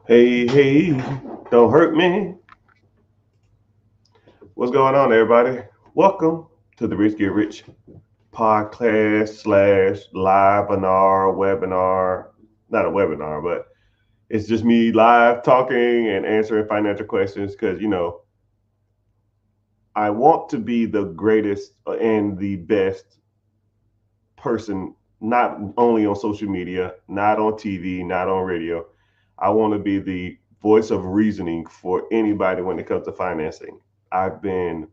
Hey, hey, don't hurt me. What's going on, everybody? Welcome to the Rich Get Rich podcast slash live webinar. Not a webinar, but it's just me live talking and answering financial questions because, I want to be the greatest and the best person, not only on social media, not on TV, not on radio. I want to be the voice of reasoning for anybody when it comes to financing. I've been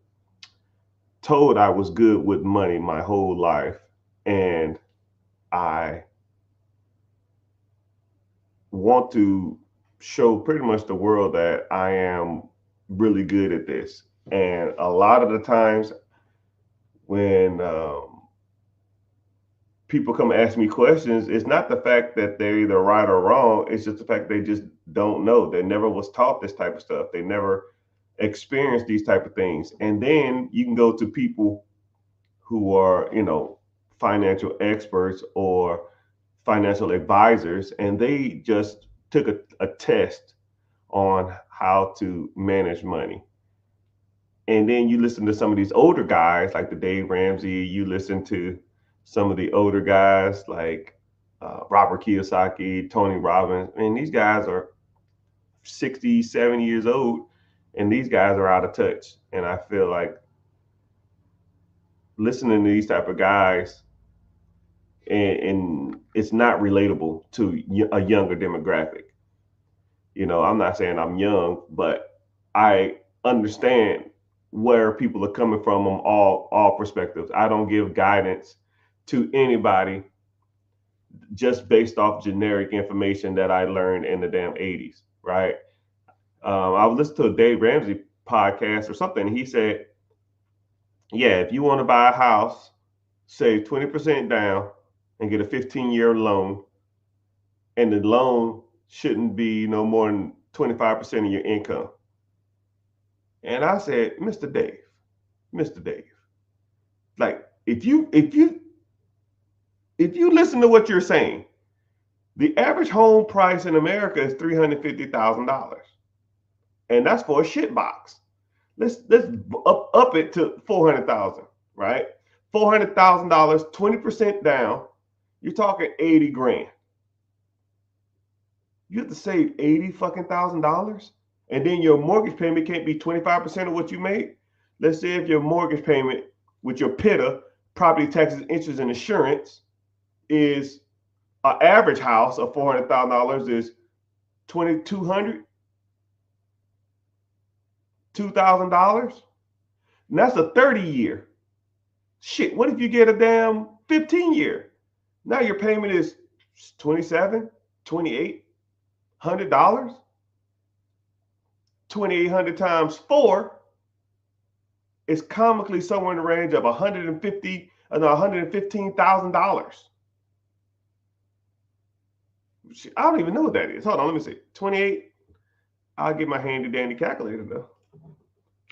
told I was good with money my whole life, and I want to show pretty much the world that I am really good at this. And a lot of the times when people come ask me questions, it's not the fact that they're either right or wrong. It's just the fact they just don't know. They never was taught this type of stuff. They never experienced these type of things. And then you can go to people who are, financial experts or financial advisors, and they just took a test on how to manage money. And then you listen to some of these older guys like the Dave Ramsey, you listen to some of the older guys like Robert Kiyosaki, Tony Robbins. And these guys are 60, 70 years old, and these guys are out of touch. And I feel like listening to these type of guys, and it's not relatable to a younger demographic. I'm not saying I'm young, but I understand where people are coming from on all perspectives. I don't give guidance to anybody just based off generic information that I learned in the damn 80s, right? I was listening to a Dave Ramsey podcast or something. And he said, yeah, if you want to buy a house, save 20% down and get a 15-year loan, and the loan shouldn't be no more than 25% of your income. And I said, Mr. Dave, like if you listen to what you're saying, the average home price in America is $350,000, and that's for a shit box. Let's up it to 400,000, right? $400,000, 20% down. You're talking 80 grand. You have to save 80 fucking $1,000, and then your mortgage payment can't be 25% of what you made. Let's say if your mortgage payment with your PITA, property taxes, interest, and insurance, is an average house of $400,000 is 2,200, $2,000. And that's a 30-year. Shit, what if you get a damn 15-year? Now your payment is 27, 2,800. 2,800 times 4 is comically somewhere in the range of $115,000. I don't even know what that is. Hold on, let me see. 28. I'll get my handy dandy calculator though.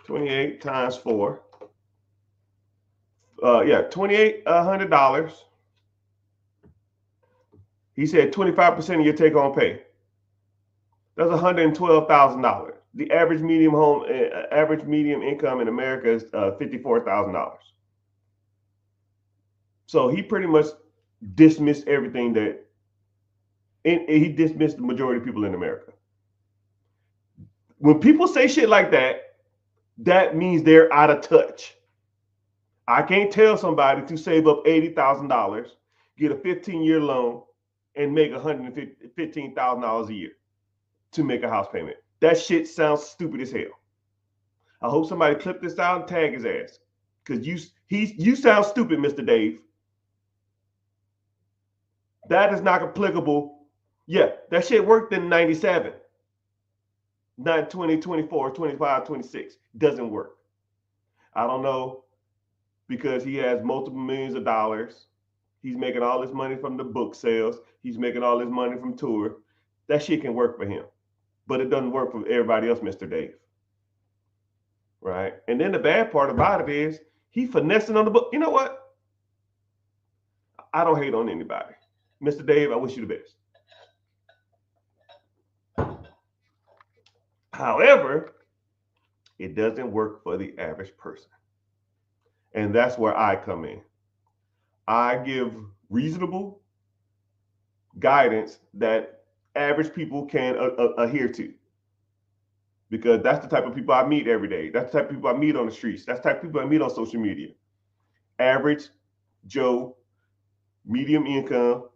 28 times 4. Yeah, $2,800. He said 25% of your take home pay. That's $112,000. The average medium income in America is $54,000. So he pretty much dismissed everything that, and he dismissed the majority of people in America. When people say shit like that, that means they're out of touch. I can't tell somebody to save up $80,000, get a 15-year loan, and make $115,000 a year to make a house payment. That shit sounds stupid as hell. I hope somebody clip this out and tag his ass, because you sound stupid, Mr. Dave. That is not applicable. Yeah, that shit worked in 97. Not 20, 24, 25, 26. Doesn't work. I don't know, because he has multiple millions of dollars. He's making all this money from the book sales. He's making all this money from tour. That shit can work for him, but it doesn't work for everybody else, Mr. Dave. Right? And then the bad part about it is he finessing on the book. You know what? I don't hate on anybody. Mr. Dave, I wish you the best. However, it doesn't work for the average person. And that's where I come in. I give reasonable guidance that average people can adhere to. Because that's the type of people I meet every day. That's the type of people I meet on the streets. That's the type of people I meet on social media. Average Joe, medium income,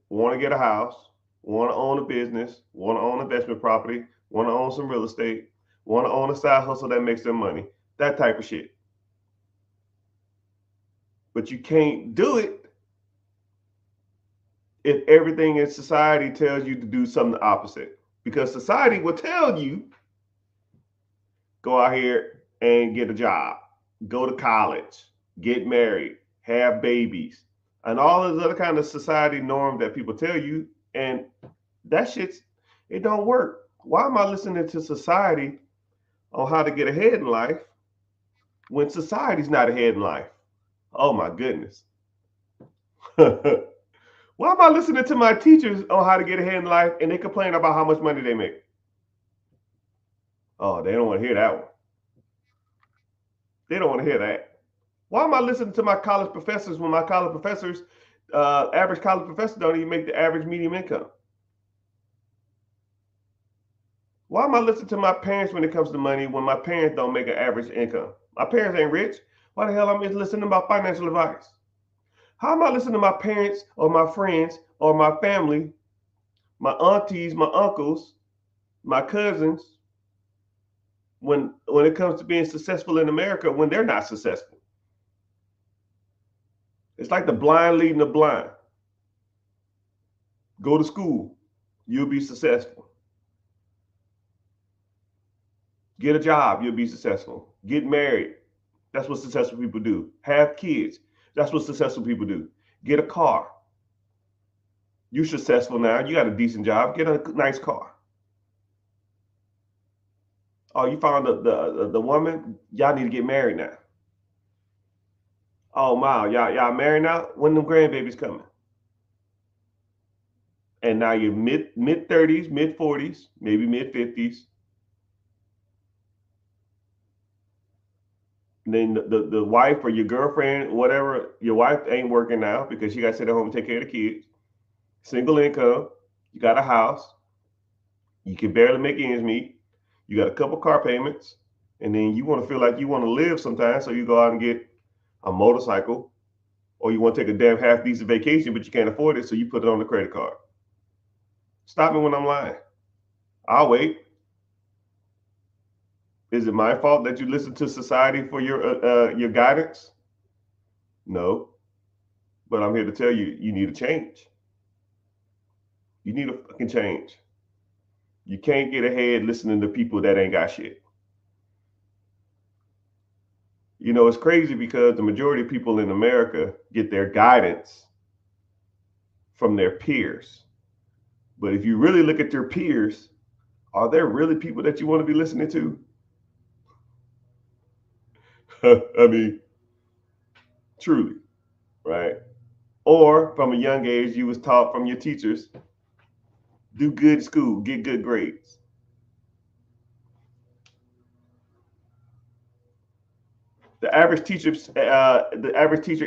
want to get a house, want to own a business, want to own investment property, want to own some real estate, want to own a side hustle that makes them money. That type of shit. But you can't do it if everything in society tells you to do something opposite. Because society will tell you, go out here and get a job, go to college, get married, have babies, and all those other kind of society norms that people tell you. And that shit's, it don't work. Why am I listening to society on how to get ahead in life when society's not ahead in life? Oh my goodness. Why am I listening to my teachers on how to get ahead in life and they complain about how much money they make? Oh, they don't want to hear that one. They don't want to hear that. Why am I listening to my college professors when my college professors, average college professors don't even make the average medium income? Why am I listening to my parents when it comes to money when my parents don't make an average income? My parents ain't rich. Why the hell am I listening about financial advice? How am I listening to my parents or my friends or my family, my aunties, my uncles, my cousins, when it comes to being successful in America when they're not successful? It's like the blind leading the blind. Go to school, you'll be successful. Get a job, you'll be successful. Get married, that's what successful people do. Have kids, that's what successful people do. Get a car. You're successful now, you got a decent job, get a nice car. Oh, you found the woman, y'all need to get married now. Oh wow, y'all married now? When them grandbabies coming? And now you're mid 30s, mid 40s, maybe mid 50s. And then the wife or your girlfriend, whatever, your wife ain't working now because she got to sit at home and take care of the kids. Single income, you got a house, you can barely make ends meet, you got a couple car payments, and then you want to feel like you want to live sometimes, so you go out and get a motorcycle, or you want to take a damn half decent vacation, but you can't afford it, so you put it on the credit card. Stop me when I'm lying. I'll wait. Is it my fault that you listen to society for your guidance? No, but I'm here to tell you, you need a change. You need a fucking change. You can't get ahead listening to people that ain't got shit. You know, it's crazy because the majority of people in America get their guidance from their peers. But if you really look at your peers, are there really people that you want to be listening to? I mean, truly, right? Or from a young age, you was taught from your teachers, do good in school, get good grades. The average teacher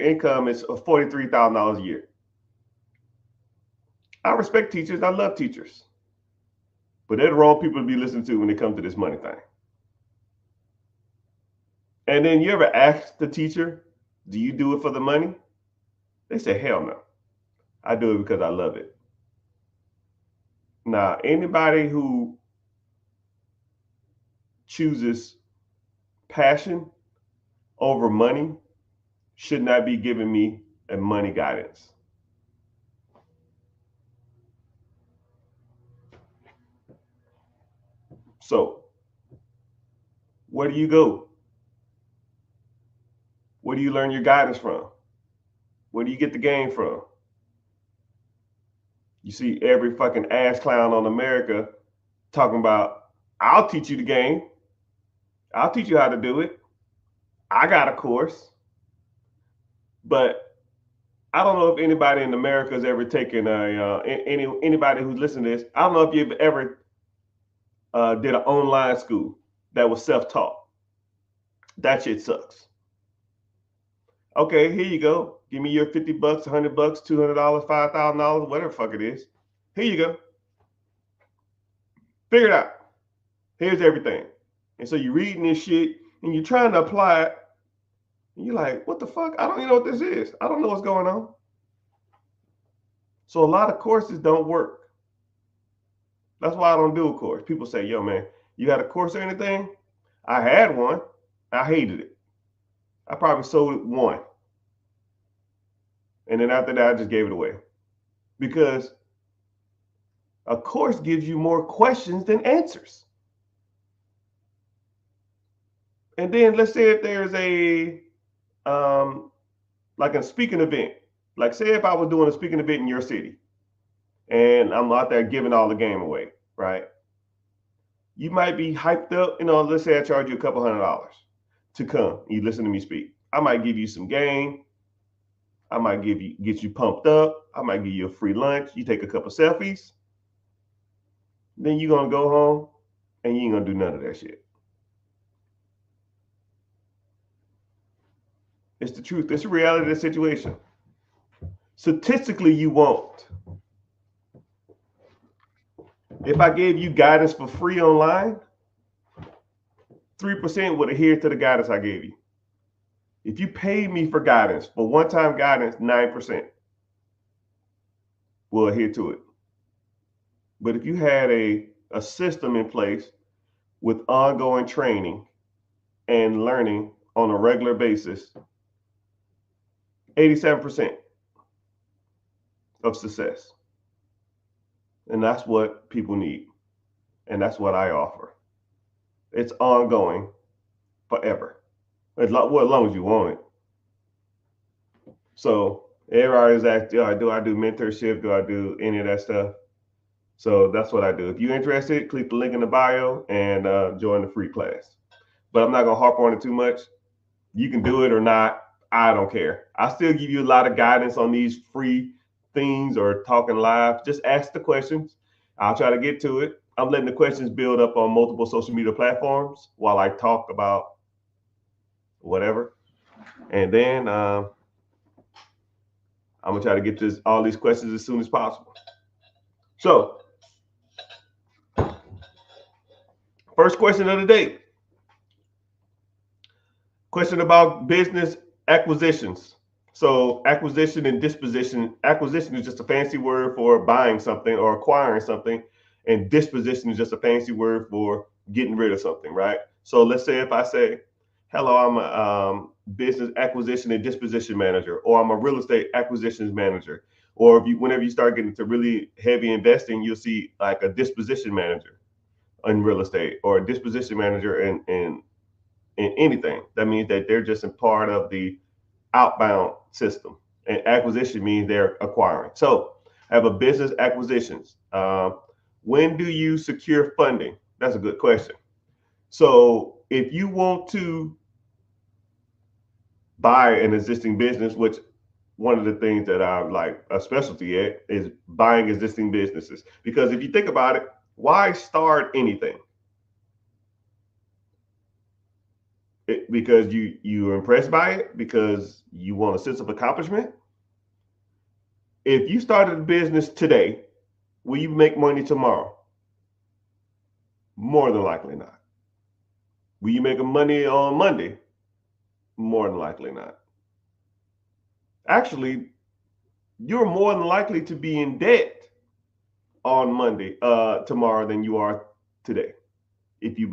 income is $43,000 a year. I respect teachers. I love teachers, but they're the wrong people to be listening to when it comes to this money thing. And then you ever ask the teacher, "Do you do it for the money?" They say, "Hell no. I do it because I love it." Now, anybody who chooses passion over money should not be giving me a money guidance. So, where do you go? Where do you learn your guidance from? Where do you get the game from? You see every fucking ass clown on America talking about, I'll teach you the game. I'll teach you how to do it. I got a course. But I don't know if anybody in America has ever taken anybody who's listening to this. I don't know if you've ever did an online school that was self-taught. That shit sucks. Okay, here you go. Give me your $50, $100, $200, $5,000, whatever the fuck it is. Here you go. Figure it out. Here's everything. And so you're reading this shit and you're trying to apply it. And you're like, what the fuck? I don't even know what this is. I don't know what's going on. So a lot of courses don't work. That's why I don't do a course. People say, yo, man, you got a course or anything? I had one. I hated it. I probably sold one. And then after that, I just gave it away. Because a course gives you more questions than answers. And then let's say if there's a like a speaking event, like say if I was doing a speaking event in your city and I'm out there giving all the game away, right? You might be hyped up, let's say I charge you a couple $100 to come, you listen to me speak. I might give you some game. I might get you pumped up. I might give you a free lunch. You take a couple selfies. Then you're going to go home and you ain't going to do none of that shit. It's the truth. It's the reality of the situation. Statistically, you won't. If I gave you guidance for free online, 3% would adhere to the guidance I gave you. If you paid me for guidance, for one-time guidance, 9% will adhere to it. But if you had a system in place with ongoing training and learning on a regular basis, 87% of success. And that's what people need. And that's what I offer. It's ongoing forever. As long as you want it. So everybody's asking, do I do mentorship? Do I do any of that stuff? So that's what I do. If you're interested, click the link in the bio and join the free class. But I'm not going to harp on it too much. You can do it or not. I don't care. I still give you a lot of guidance on these free things or talking live. Just ask the questions. I'll try to get to it. I'm letting the questions build up on multiple social media platforms while I talk about whatever. And then I'm going to try to get all these questions as soon as possible. So, first question of the day. Question about business acquisitions. So acquisition and disposition. Acquisition is just a fancy word for buying something or acquiring something. And disposition is just a fancy word for getting rid of something, right? So let's say if I say, hello, I'm a business acquisition and disposition manager, or I'm a real estate acquisitions manager. Or whenever you start getting to really heavy investing, you'll see like a disposition manager in real estate or a disposition manager in anything. That means that they're just a part of the outbound system. And acquisition means they're acquiring. So I have a business acquisitions. When do you secure funding? That's a good question. So if you want to buy an existing business, which one of the things that I like a specialty at is buying existing businesses. Because if you think about it, why start anything? Because you're impressed by it, because you want a sense of accomplishment. If you started a business today, will you make money tomorrow? More than likely not. Will you make money on Monday? More than likely not. Actually, you're more than likely to be in debt on Monday, tomorrow than you are today. If you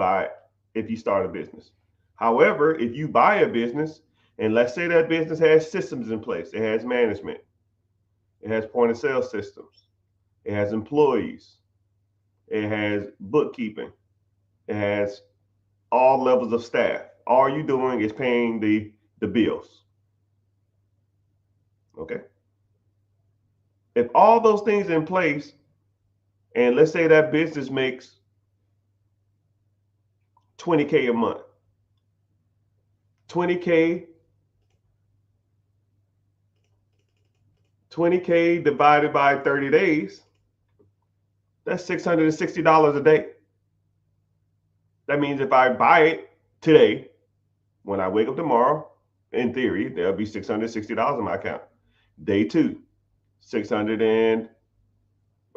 start a business. However, if you buy a business, and let's say that business has systems in place, it has management, it has point of sale systems, it has employees, it has bookkeeping, it has all levels of staff. All you're doing is paying the bills. Okay. If all those things are in place, and let's say that business makes $20K a month, 20K divided by 30 days, that's $660 a day. That means if I buy it today, when I wake up tomorrow, in theory, there'll be $660 in my account. Day two, 600 and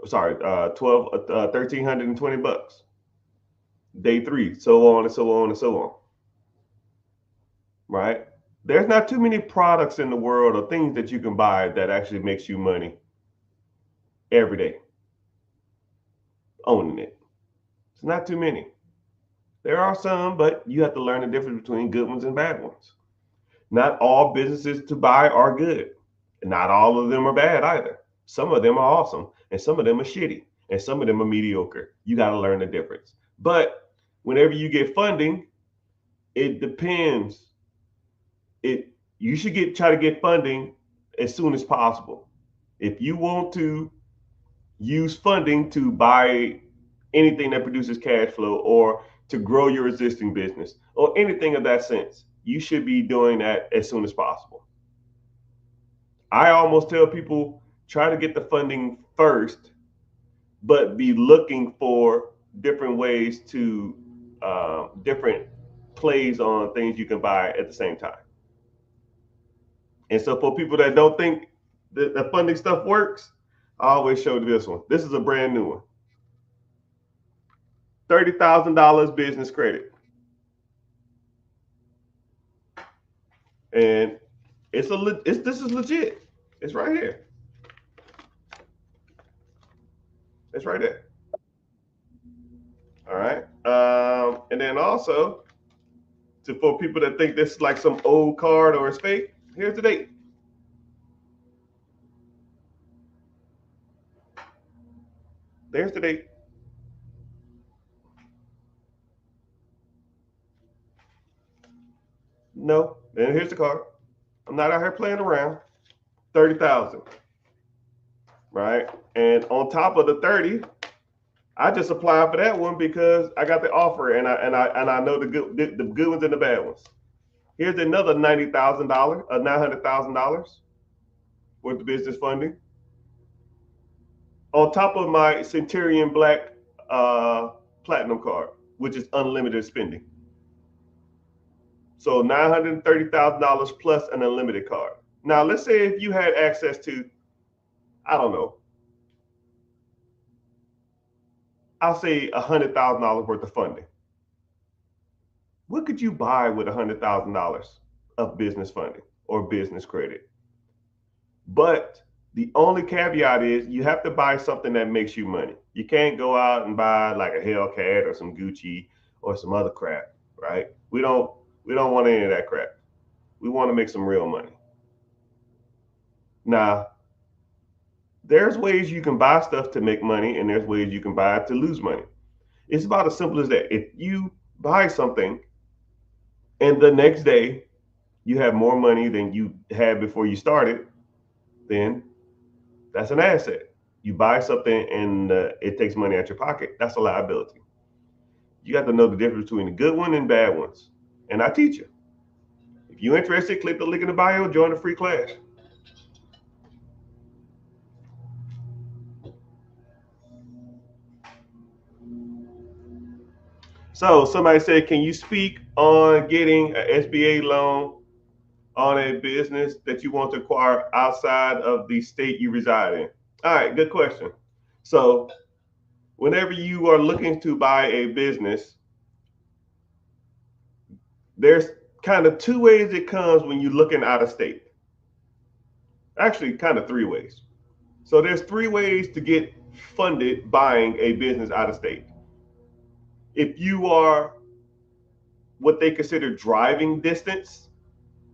sorry, 1,320 bucks. Day three, so on and so on and so on. Right? There's not too many products in the world or things that you can buy that actually makes you money every day owning it. It's not too many. There are some, but you have to learn the difference between good ones and bad ones. Not all businesses to buy are good. Not all of them are bad either. Some of them are awesome, and some of them are shitty, and some of them are mediocre. You got to learn the difference. But whenever you get funding, it depends. You should try to get funding as soon as possible. If you want to use funding to buy anything that produces cash flow or to grow your existing business or anything of that sense, you should be doing that as soon as possible. I almost tell people try to get the funding first, but be looking for different ways to different plays on things you can buy at the same time. And so for people that don't think the funding stuff works, I always show this one. This is a brand new one. $30,000 business credit. And this is legit. It's right here. It's right there. All right. And then also, for people that think this is like some old card or it's fake, here's the date. There's the date. No. And here's the card. I'm not out here playing around. 30,000. Right. And on top of the 30, I just applied for that one because I got the offer and I know the good ones and the bad ones. Here's another $90,000, $900,000 worth of business funding. On top of my Centurion Black Platinum card, which is unlimited spending. So $930,000 plus an unlimited card. Now, let's say if you had access to, I don't know, I'll say $100,000 worth of funding. What could you buy with $100,000 of business funding or business credit? But the only caveat is you have to buy something that makes you money. You can't go out and buy like a Hellcat or some Gucci or some other crap, right? We don't want any of that crap. We want to make some real money. Now, there's ways you can buy stuff to make money, and there's ways you can buy it to lose money. It's about as simple as that. If you buy something and the next day you have more money than you had before you started, then that's an asset. You buy something and it takes money out your pocket. That's a liability. You got to know the difference between the good one and bad ones. And I teach you. If you're interested, click the link in the bio, join the free class. So somebody said, can you speak on getting an SBA loan on a business that you want to acquire outside of the state you reside in? All right, good question. So whenever you are looking to buy a business, there's kind of two ways it comes when you're looking out of state. Actually, kind of three ways. So there's three ways to get funded buying a business out of state. If you are what they consider driving distance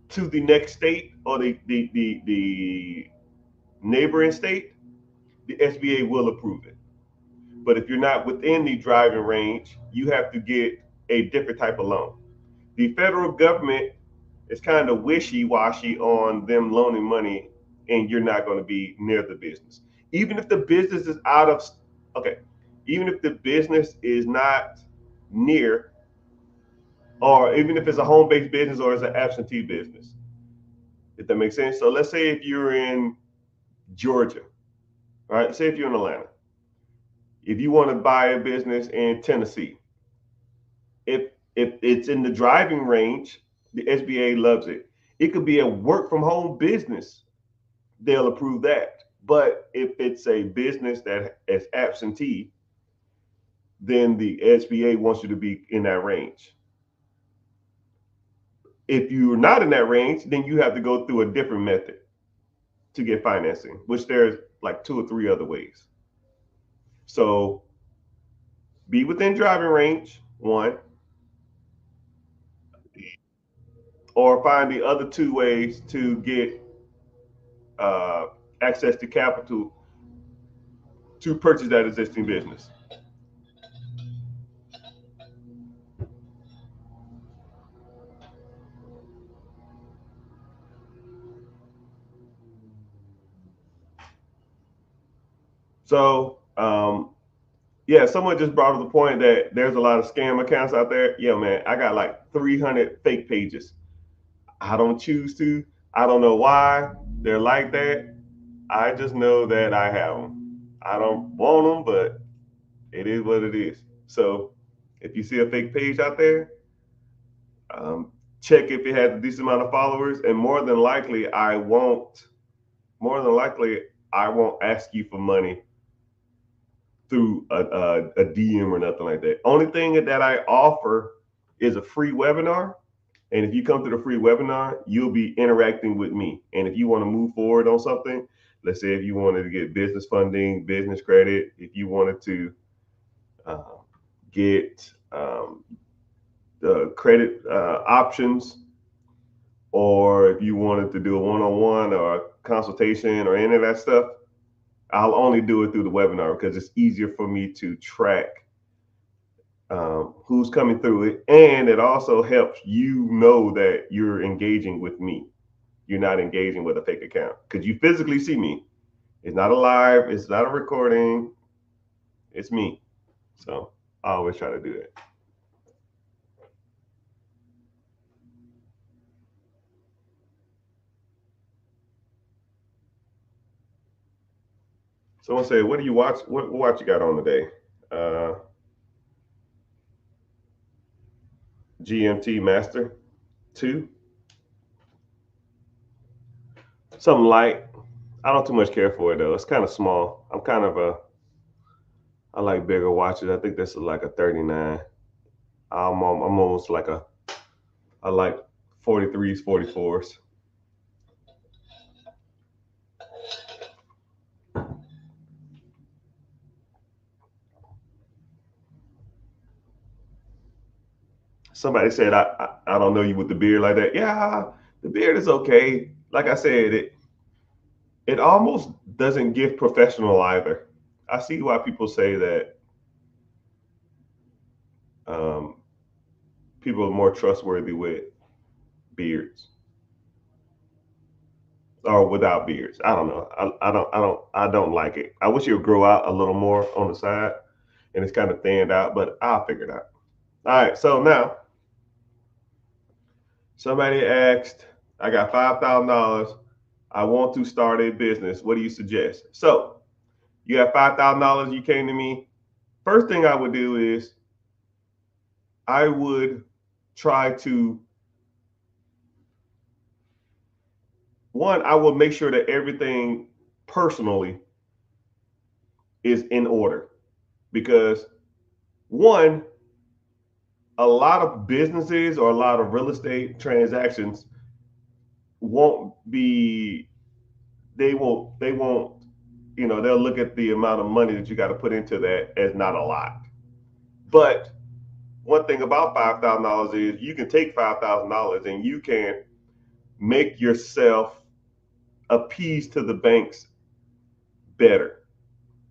to the next state or the neighboring state, the SBA will approve it. But if you're not within the driving range, you have to get a different type of loan. The federal government is kind of wishy-washy on them loaning money, and you're not going to be near the business. Even if the business is even if the business is not near, or even if it's a home-based business or it's an absentee business, if that makes sense. So let's say if you're in Georgia, right? Say if you're in Atlanta, if you want to buy a business in Tennessee, if it's in the driving range, the SBA loves it. It could be a work from home business, they'll approve that. But if it's a business that is absentee, then the SBA wants you to be in that range. If you're not in that range, then you have to go through a different method to get financing, which there's like 2 or 3 other ways. So be within driving range, one, or find the other 2 ways to get uh, access to capital to purchase that existing business. So, yeah, someone just brought up the point that there's a lot of scam accounts out there. Yeah, man, I got like 300 fake pages. I don't choose to. I don't know why they're like that. I just know that I have them. I don't want them, but it is what it is. So if you see a fake page out there, um, check if it has a decent amount of followers, and More than likely, I won't ask you for money through a DM or nothing like that. Only thing that I offer is a free webinar. And if you come to the free webinar, you'll be interacting with me. And if you want to move forward on something, let's say if you wanted to get business funding, business credit, if you wanted to uh, get the credit options, or if you wanted to do a one-on-one or a consultation or any of that stuff, I'll only do it through the webinar because it's easier for me to track who's coming through it. And it also helps you know that you're engaging with me. You're not engaging with a fake account because you physically see me. It's not a live, it's not a recording, it's me. So I always try to do that. Someone said, "What do you watch? What watch you got on today?" Uh, GMT Master 2, something light. I don't too much care for it though. It's kind of small. I like bigger watches. I think this is like a 39. I'm almost like I like 43s, 44s. Somebody said I don't know you with the beard like that. Yeah, the beard is okay. Like I said, it almost doesn't give professional either. I see why people say that um, people are more trustworthy with beards or without beards. I don't know. I don't like it. I wish it would grow out a little more on the side, and it's kind of thinned out. But I'll figure it out. All right. So now somebody asked, I got $5,000. I want to start a business. What do you suggest? So you have $5,000. You came to me. First thing I would do is I would try to one. I will make sure that everything personally is in order because one, a lot of businesses or a lot of real estate transactions won't be they won't they'll look at the amount of money that you got to put into that as not a lot. But one thing about $5,000 is you can take $5,000 and you can make yourself appease to the banks better.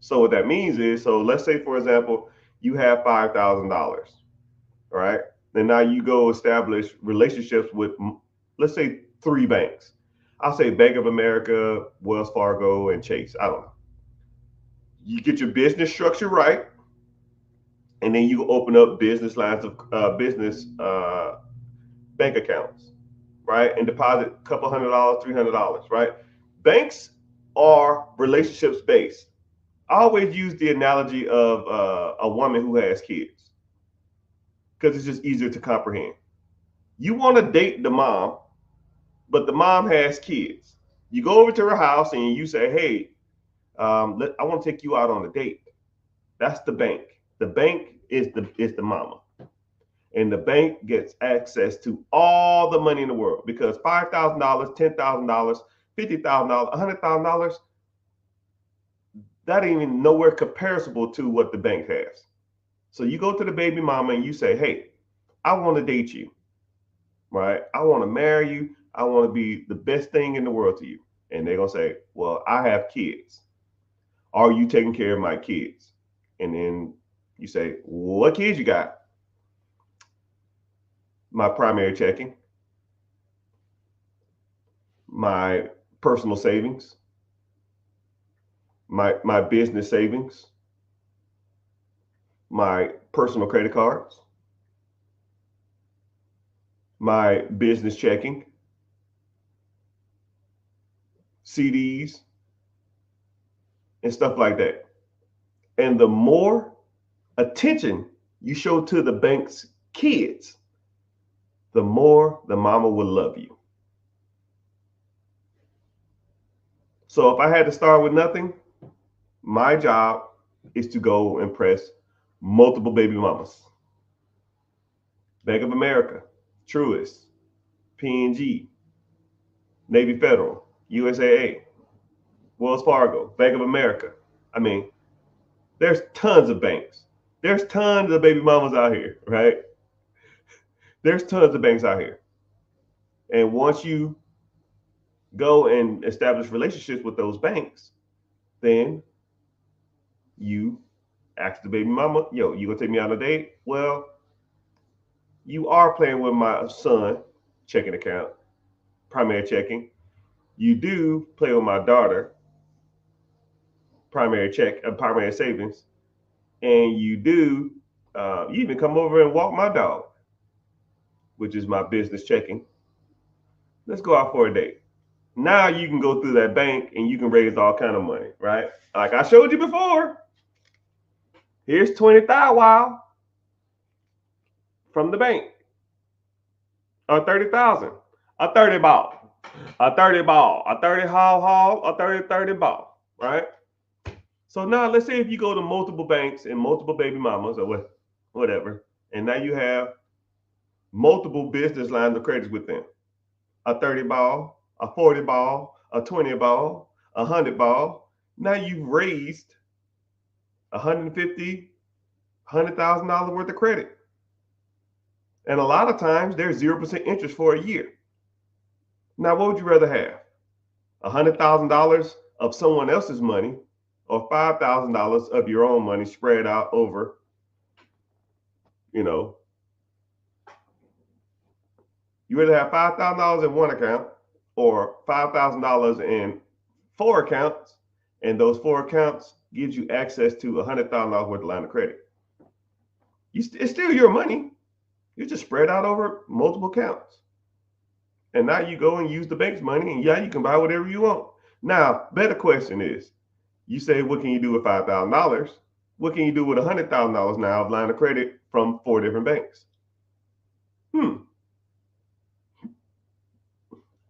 So what that means is, so let's say for example, you have $5,000, right? And now you go establish relationships with, let's say, 3 banks. I'll say Bank of America, Wells Fargo, and Chase. I don't know. You get your business structure right, and then you open up business lines of business bank accounts, right? And deposit a couple $100, $300, right? Banks are relationships based. I always use the analogy of a woman who has kids. because it's just easier to comprehend. You want to date the mom, but the mom has kids. You go over to her house and you say, "Hey, I want to take you out on a date." That's the bank. The bank is the mama, and the bank gets access to all the money in the world because $5,000, $10,000, $50,000, $100,000, that ain't even nowhere comparable to what the bank has. So you go to the baby mama and you say, "Hey, I want to date you, right? I want to marry you. I want to be the best thing in the world to you." And they're gonna say, "Well, I have kids. Are you taking care of my kids?" And then you say, "What kids you got?" "My primary checking, my personal savings, my business savings, my personal credit cards, my business checking, CDs, and stuff like that." And the more attention you show to the bank's kids, the more the mama will love you. So if I had to start with nothing, my job is to go impress multiple baby mamas. Bank of America, Truist, P&G, Navy Federal, USAA, Wells Fargo, Bank of America. I mean, there's tons of banks. There's tons of baby mamas out here, right? There's tons of banks out here. And once you go and establish relationships with those banks, then you ask the baby mama, "Yo, you gonna take me on a date?" "Well, you are playing with my son checking account, primary checking. You do play with my daughter, primary savings, and you even come over and walk my dog, which is my business checking. Let's go out for a date." Now you can go through that bank and you can raise all kind of money, right? Like I showed you before. Here's 20,000 from the bank, or 30,000, a 30 ball, a 30 ball, a 30 haul, a 30 ball, right? So now let's say if you go to multiple banks and multiple baby mamas or whatever, and now you have multiple business lines of credit with them. A 30 ball, a 40 ball, a 20 ball, a 100 ball. Now you've raised 150, $100,000 worth of credit. And a lot of times there's 0% interest for a year. Now, what would you rather have? $100,000 of someone else's money or $5,000 of your own money spread out over, you know, you rather have $5,000 in one account or $5,000 in four accounts, and those four accounts gives you access to $100,000 worth of line of credit. It's still your money. You just spread out over multiple accounts. And now you go and use the bank's money, and yeah, you can buy whatever you want. Now, better question is, you say, what can you do with $5,000? What can you do with $100,000 now of line of credit from four different banks?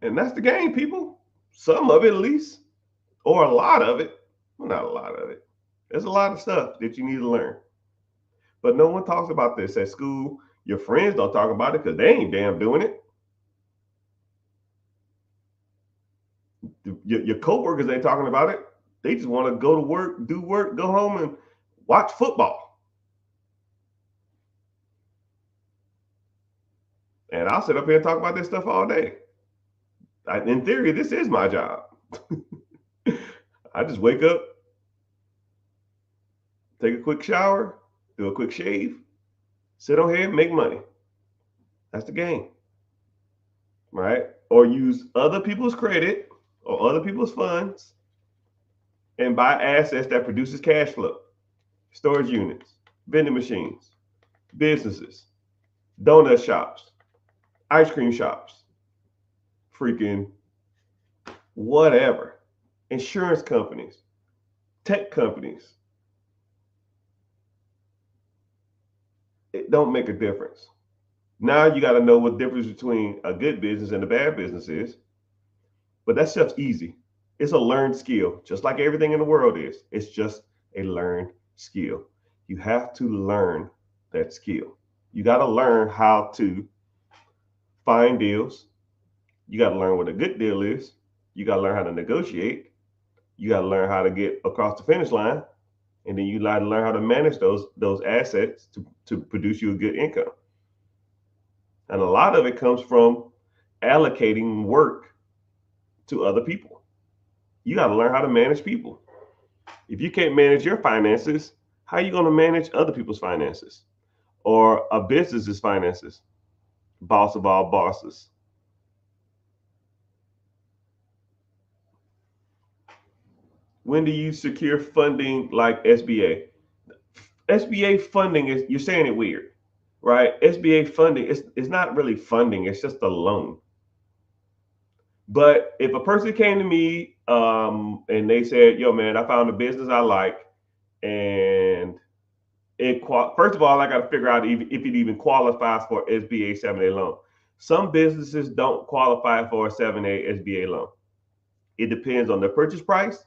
And that's the game, people. Some of it, at least, or a lot of it. Well, not a lot of it. There's a lot of stuff that you need to learn. But no one talks about this at school. Your friends don't talk about it because they ain't damn doing it. Your coworkers ain't talking about it. They just want to go to work, do work, go home, and watch football. And I'll sit up here and talk about this stuff all day. In theory, this is my job. I just wake up, take a quick shower, do a quick shave, sit on here, make money. That's the game, right? Or use other people's credit or other people's funds and buy assets that produces cash flow, storage units, vending machines, businesses, donut shops, ice cream shops, freaking whatever, insurance companies, tech companies. it don't make a difference. Now you got to know what the difference between a good business and a bad business is. But that stuff's easy. It's a learned skill, just like everything in the world is. It's just a learned skill. You have to learn that skill. You got to learn how to find deals. You got to learn what a good deal is. You got to learn how to negotiate. You got to learn how to get across the finish line, and then you got to learn how to manage those assets to produce you a good income. And a lot of it comes from allocating work to other people. You got to learn how to manage people. If you can't manage your finances, how are you going to manage other people's finances or a business's finances? Boss of all bosses. When do you secure funding like SBA? SBA funding is, you're saying it weird, right? SBA funding is not really funding, it's just a loan. But if a person came to me and they said, "Yo, man, I found a business I like, and first of all, I got to figure out if it even qualifies for SBA 7A loan." Some businesses don't qualify for a 7A SBA loan. It depends on the purchase price,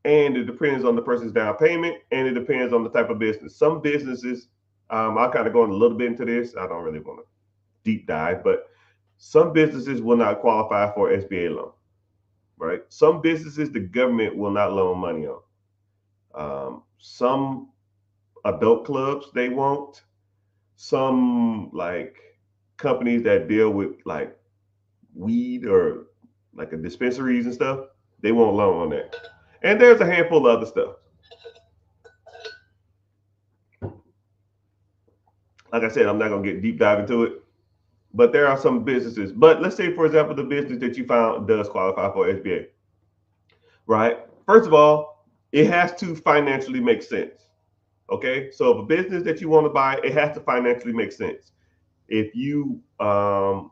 and it depends on the person's down payment, and it depends on the type of business. Some businesses, I'll kind of go in a little bit into this. I don't really want to deep dive, but some businesses will not qualify for SBA loan, right? Some businesses the government will not loan money on. Some adult clubs they won't. Some like companies that deal with like weed or like a dispensaries and stuff, they won't loan on that. And there's a handful of other stuff. Like I said, I'm not gonna get deep dive into it, but there are some businesses. But let's say, for example, the business that you found does qualify for SBA, right? First of all, it has to financially make sense. Okay, so if a business that you want to buy, it has to financially make sense. If you are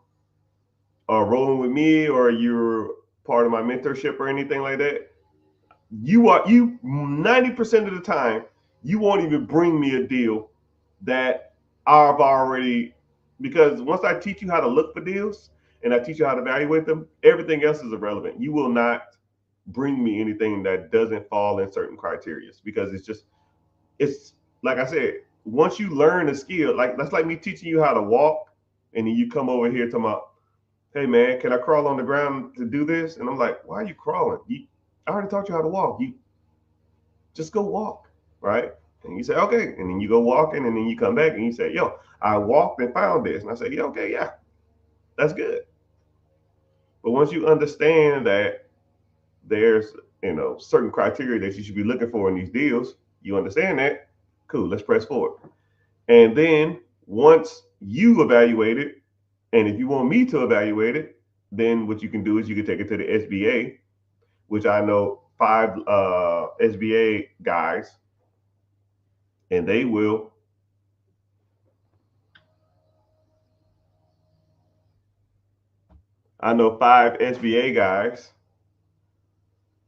rolling with me or you're part of my mentorship or anything like that, you 90% of the time you won't even bring me a deal that I've already, because once I teach you how to look for deals and I teach you how to evaluate them, everything else is irrelevant. You will not bring me anything that doesn't fall in certain criteria because it's like I said, once you learn a skill, like that's like me teaching you how to walk, and then you come over here to my, "Hey man, can I crawl on the ground to do this?" And I'm like, "Why are you crawling? I already taught you how to walk. You just go walk, right?" And you say, "Okay," and then you go walking, and then you come back and you say, "Yo, I walked and found this," and I say, "Yeah, okay, yeah, that's good." But once you understand that there's certain criteria that you should be looking for in these deals, you understand that, cool, let's press forward. And then once you evaluate it, and if you want me to evaluate it, then what you can do is you can take it to the SBA, which I know 5 SBA guys, and they will I know 5 SBA guys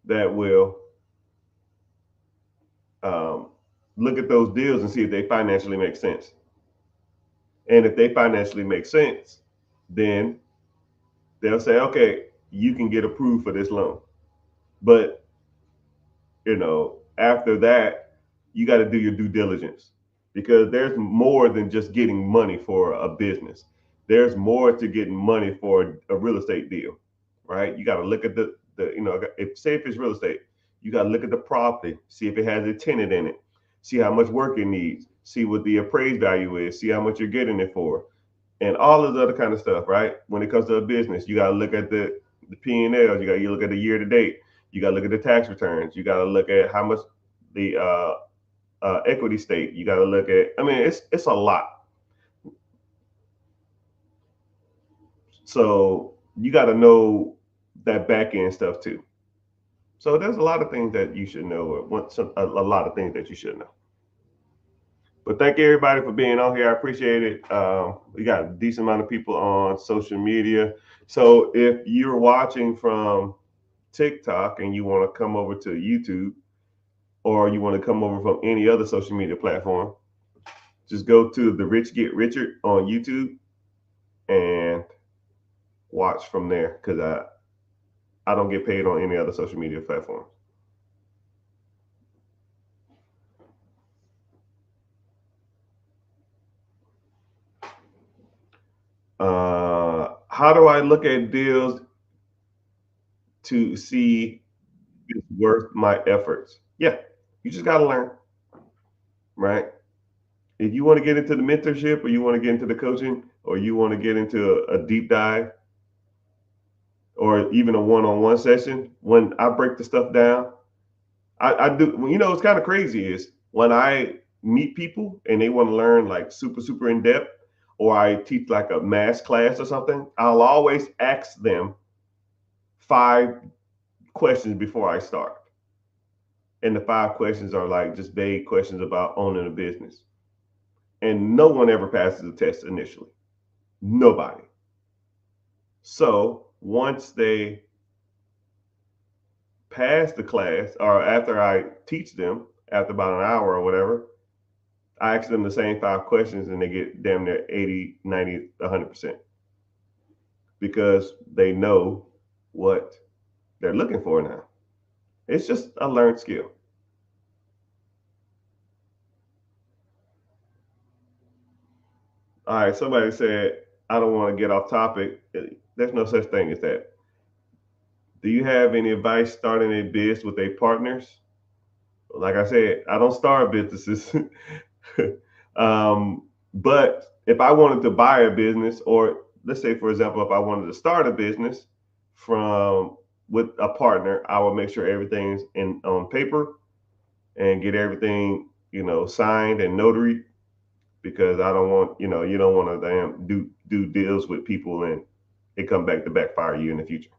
that will um, look at those deals and see if they financially make sense. And if they financially make sense, then they'll say, "Okay, you can get approved for this loan." But after that, you got to do your due diligence because there's more than just getting money for a business. There's more to getting money for a real estate deal, right? You got to look at if it's real estate, you got to look at the property, see if it has a tenant in it, see how much work it needs, see what the appraised value is, see how much you're getting it for, and all of the other kind of stuff, right? When it comes to a business, you got to look at the P&Ls, you look at the year to date, you got to look at the tax returns, you got to look at how much the equity stake, you got to look at. I mean, it's a lot. So you got to know that back end stuff too. So there's a lot of things that you should know, or a lot of things that you should know. But thank you everybody for being on here. I appreciate it. We got a decent amount of people on social media. So if you're watching from TikTok and you want to come over to YouTube, or you want to come over from any other social media platform, Just go to The Rich Get Richer on YouTube and watch from there, because I don't get paid on any other social media platforms. How do I look at deals to see if it's worth my efforts? Yeah, you just got to learn, right? If you want to get into the mentorship, or you want to get into the coaching, or you want to get into a deep dive, or even a one-on-one session, when I break the stuff down, I do. You know, it's kind of crazy is when I meet people and they want to learn like super in depth, or I teach like a mass class or something, I'll always ask them 5 questions before I start. And the 5 questions are like just vague questions about owning a business. And no one ever passes the test initially. Nobody. So once they pass the class, or after I teach them, after about an hour or whatever, I ask them the same 5 questions and they get damn near 80, 90, 100%, because they know what they're looking for now. It's just a learned skill. All right, somebody said, I don't want to get off topic. There's no such thing as that. Do you have any advice starting a biz with a partners? Like I said, I don't start businesses. But if I wanted to buy a business, or let's say, for example, if I wanted to start a business from with a partner, I would make sure everything's in on paper and get everything, signed and notary, because I don't want, you don't want to damn do deals with people and it come back to backfire you in the future.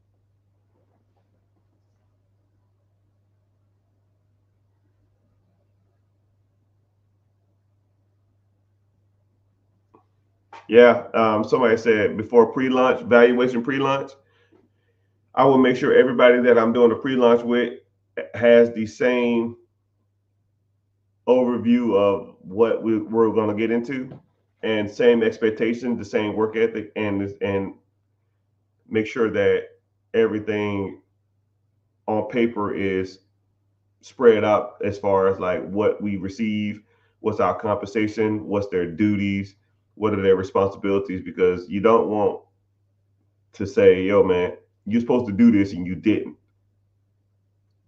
Yeah. Somebody said before pre-launch, valuation pre-launch, I will make sure everybody that I'm doing a pre-launch with has the same overview of what we're going to get into, and same expectation, the same work ethic, and make sure that everything on paper is spread out as far as like what we receive, what's our compensation, what's their duties, what are their responsibilities, because you don't want to say, yo man, you're supposed to do this and you didn't,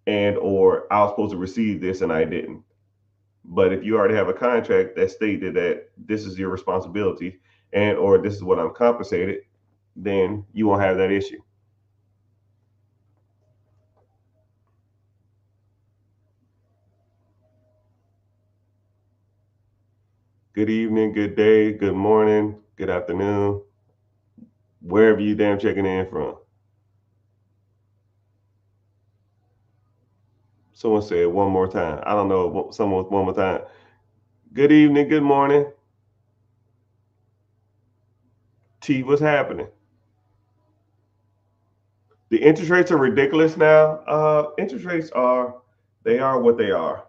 and or I was supposed to receive this and I didn't. But if you already have a contract that stated that this is your responsibility, and or this is what I'm compensated, then you won't have that issue. Good evening, good day, good morning, good afternoon, wherever you damn checking in from. Someone said one more time. I don't know. Someone one more time. Good evening, good morning. T, what's happening? The interest rates are ridiculous now. Interest rates are, they are what they are.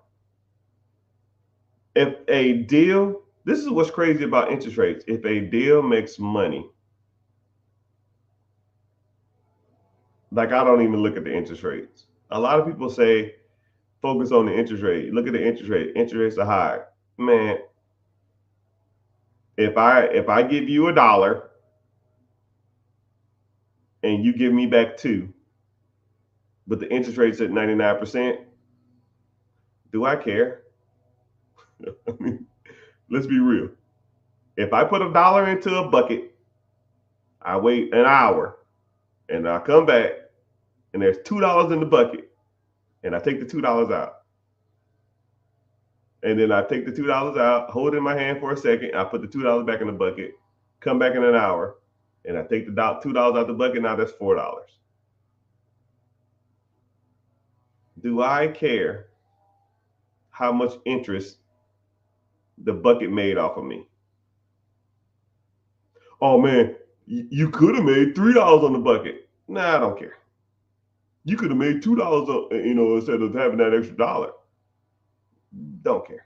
If a deal, this is what's crazy about interest rates. If a deal makes money, like I don't even look at the interest rates. A lot of people say focus on the interest rate. Look at the interest rate. Interest rates are high. Man, if I give you $1 and you give me back two, but the interest rate's at 99%, do I care? I mean, let's be real. If I put $1 into a bucket, I wait an hour and I come back and there's $2 in the bucket, and I take the $2 out. And then I take the $2 out, hold it in my hand for a second, I put the $2 back in the bucket, come back in an hour, and I take the $2 out the bucket. Now that's $4. Do I care how much interest the bucket made off of me? Oh man, you could have made $3 on the bucket. Nah, I don't care. You could have made $2, instead of having that extra dollar. Don't care.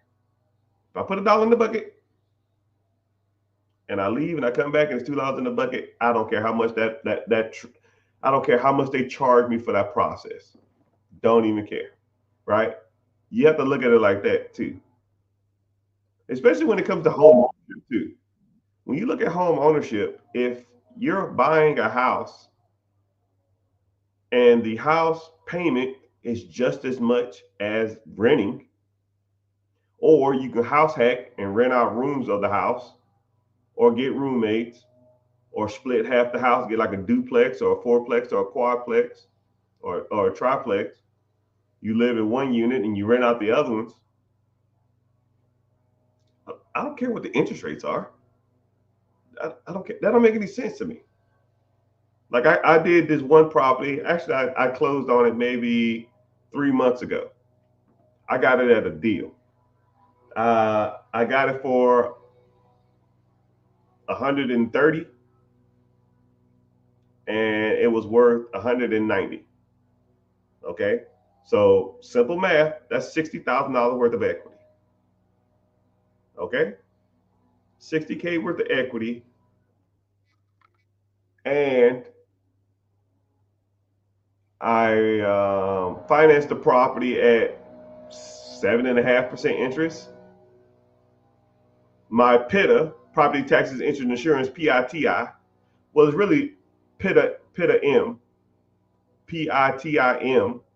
If I put $1 in the bucket, and I leave and I come back and it's $2 in the bucket, I don't care how much I don't care how much they charge me for that process. Don't even care, right? You have to look at it like that too, especially when it comes to home ownership too. When you look at home ownership, if you're buying a house and the house payment is just as much as renting, or you can house hack and rent out rooms of the house, or get roommates, or split half the house, get like a duplex or a fourplex or a quadplex or a triplex. You live in one unit and you rent out the other ones. I don't care what the interest rates are. I don't care. That don't make any sense to me. Like I did this one property. Actually, I closed on it maybe 3 months ago. I got it at a deal. I got it for 130, and it was worth 190. Okay, so simple math. That's $60,000 worth of equity. Okay, 60K worth of equity, and I financed the property at 7.5% interest. My PITA, property taxes, interest, and insurance, PITI, was really PITA PITIM,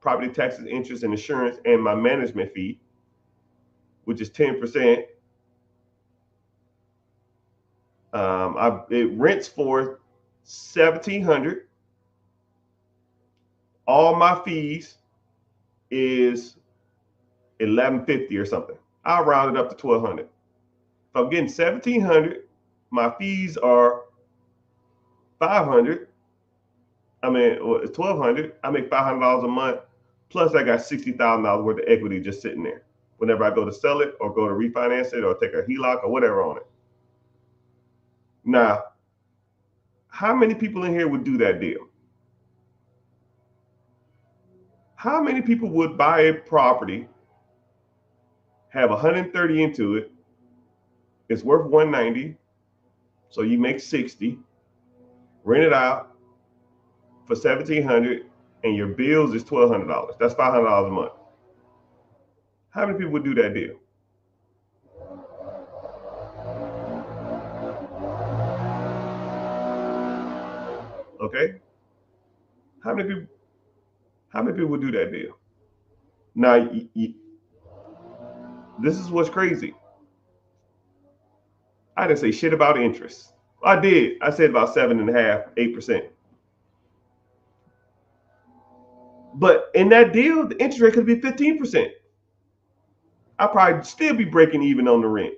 property taxes, interest, and insurance, and my management fee, which is 10%. It rents for 1,700. All my fees is 1,150 or something. I'll round it up to 1,200. If I'm getting 1,700, my fees are 500. I mean, it's 1,200. I make $500 a month. Plus, I got $60,000 worth of equity just sitting there. Whenever I go to sell it or go to refinance it or take a HELOC or whatever on it. Now, how many people in here would do that deal? How many people would buy a property, have 130 into it, it's worth 190, so you make 60, rent it out for 1,700, and your bills is $1,200. That's $500 a month. How many people would do that deal? Okay, how many people? How many people would do that deal? Now, this is what's crazy. I didn't say shit about interest. I did. I said about 7.5%, 8%. But in that deal, the interest rate could be 15%. I'll probably still be breaking even on the rent,